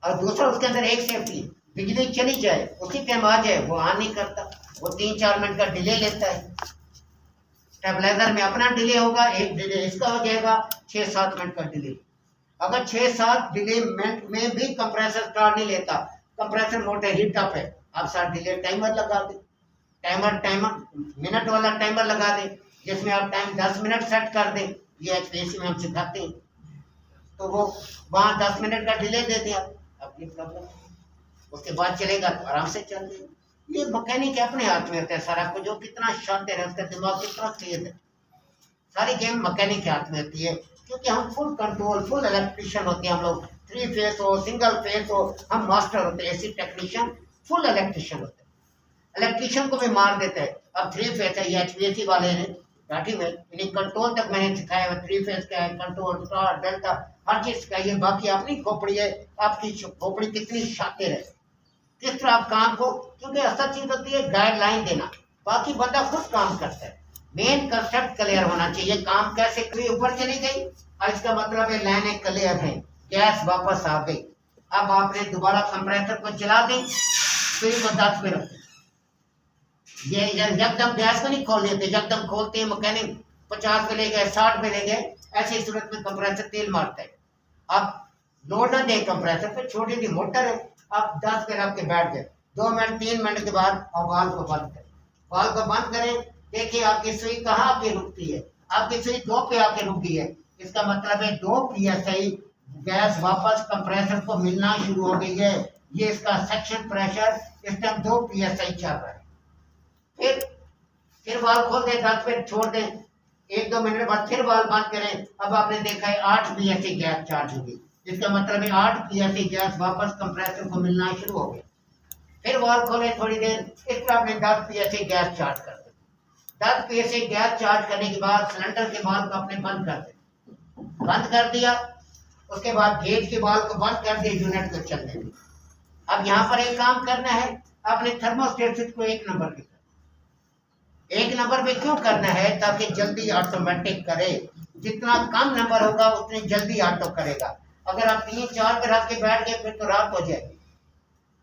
और दूसरा उसके अंदर एक सेफ्टी, बिजली चली जाए उसी टाइम आ जाए, वो ऑन नहीं करता, वो 3-4 मिनट का डिले लेता है। स्टेबलाइजर में अपना डिले होगा, एक डिले इसका हो जाएगा, 6-7 मिनट का डिले। अगर 6-7 डिले मिनट में भी कंप्रेसर स्टार्ट नहीं लेता, कंप्रेसर मोटर हीट अप है, आप साथ डिले टाइमर लगा दें, टाइमर मिनट वाला टाइमर लगा दें, जिसमें आप टाइम 10 मिनट सेट कर दें। ये HPAC में हम सिखाते हैं, तो वो वहाँ 10 मिनट का डिले दे दें आप अपनी प्रॉब्लम, उसके बाद चलेगा तो आराम से चल देगा। ये मैकेनिक अपने हाथ में होता है सारा कुछ, जो कितना शांत है उसका दिमाग कितना तेज है, सारी गेम मैकेनिक के हाथ में होती है, क्योंकि हम फुल कंट्रोल फुल इलेक्ट्रिशियन होते हैं हम लोग, 3 फेस हो सिंगल फेस हो, हम मास्टर होते हैं, ऐसी टेक्नीशियन फुल इलेक्ट्रिशियन होते हैं। इलेक्ट्रिशियन को भी मार देता है। अब 3 फेस है, ये HPAC वाले ने घाटी में इन्हें कंट्रोल तक मैंने सिखाया है, 3 फेस का है, कंट्रोल स्टार डेल्टा हर चीज सिखाइए। बाकी अपनी खोपड़ी है, आपकी खोपड़ी कितनी शातिर है, किस तरह आप काम को, क्योंकि असल चीज होती है गाइडलाइन देना, बाकी बंदा खुद काम करता है। मेन कंसेप्ट क्लियर होना चाहिए, काम कैसे कोई ऊपर चली गई और इसका मतलब है लाइनें क्लियर है, गैस वापस आ गई। अब आपने दोबारा कंप्रेसर को चला दें, सुई को 10 पे रखें, ये यकदम गैस को नहीं खोल लेते, यकदम खोलते हैं मैकेनिक 50 पे ले गए 60 पे ले गए, ऐसी सूरत में कंप्रेसर तेल मारता है। आप लोड ना दें कंप्रेसर पे, छोटी सी मोटर है, आप 10 पे रख के बैठ गए, 2 मिनट 3 मिनट के बाद आप वाल को बंद करें, वाल को बंद करें, देखिए आपकी सुई कहाँ पे रुकती है, आपकी सुई 2 पे आके रुकी है, इसका मतलब है 2 PSI गैस वापस कंप्रेसर को मिलना शुरू हो गई है। ये इसका सेक्शन प्रेशर इस टाइम 2 PSI चल रहा है। फिर वाल खोल दें, 10 मिनट छोड़ दें, 1-2 मिनट बाद फिर वाल बंद करें। अब आपने देखा है 8 PSI गैस चार्ज होगी, इसका मतलब है 8 PSI गैस वापस कंप्रेसर को मिलना शुरू हो गया। फिर वाल खोलें थोड़ी देर, इस पर आपने 10 PSI गैस चार्ज कर दें। 10 PSI गैस चार्ज करने के बाद सिलेंडर के वाल को आपने बंद कर दें, बंद कर दिया, उसके बाद गेज के वाल को बंद कर दिया, यूनिट को चलने दें। अब यहाँ पर एक काम करना है, आपने थर्मोस्टेट स्विच को 1 नंबर पे 1 नंबर पे क्यों करना है, ताकि जल्दी ऑटोमेटिक करे, जितना कम नंबर होगा उतनी जल्दी ऑटो करेगा। अगर आप 3-4 पे रख के बैठ गए फिर तो रात हो जाएगी।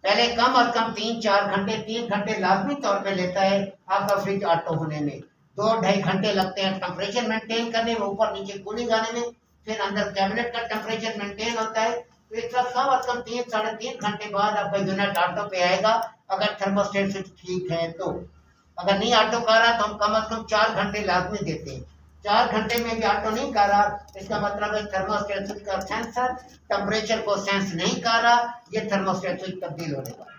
पहले कम और कम 3-4 घंटे 3 घंटे लाजमी तौर पे लेता है आपका फ्रिज ऑटो होने में, 2-2.5 घंटे लगते हैं टेम्परेचर मेंटेन करने में, ऊपर नीचे कूलिंग आने में, फिर अंदर कैबिनेट का टेम्परेचर मेंटेन होता है। तो इसका कम और कम 3-3.5 घंटे बाद आपका यूनिट ऑटो पे आएगा, अगर थर्मोस्टेट स्विच ठीक है तो। अगर नहीं ऑटो कर रहा तो हम कम से कम 4 घंटे लाजमी देते हैं। 4 घंटे में भी ऑटो नहीं कर रहा, इसका मतलब है थर्मोस्टेट स्विच का सेंसर टेम्परेचर को सेंस नहीं कर रहा, ये थर्मोस्टेट स्विच तब्दील होने वाला,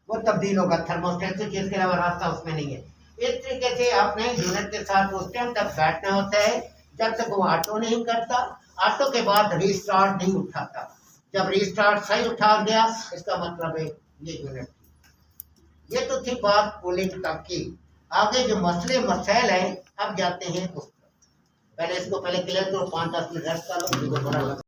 वो तब्दील होगा थर्मोस्टेट स्विच, इसके अलावा रास्ता उसमें नहीं है। इस तरीके से आपने यूनिट के साथ उस टाइम तक बैठना होता है जब तक वो ऑटो नहीं करता, ऑटो के बाद रीस्टार्ट नहीं उठाता। जब रीस्टार्ट सही उठा गया, इसका मतलब है ये यूनिट। ये तो थी बात कूलिंग तक की। आगे जो मसले मसाइल हैं, अब जाते हैं उस पर। पहले इसको क्लियर करो, 5-10 मिनट रेस्ट कर लो।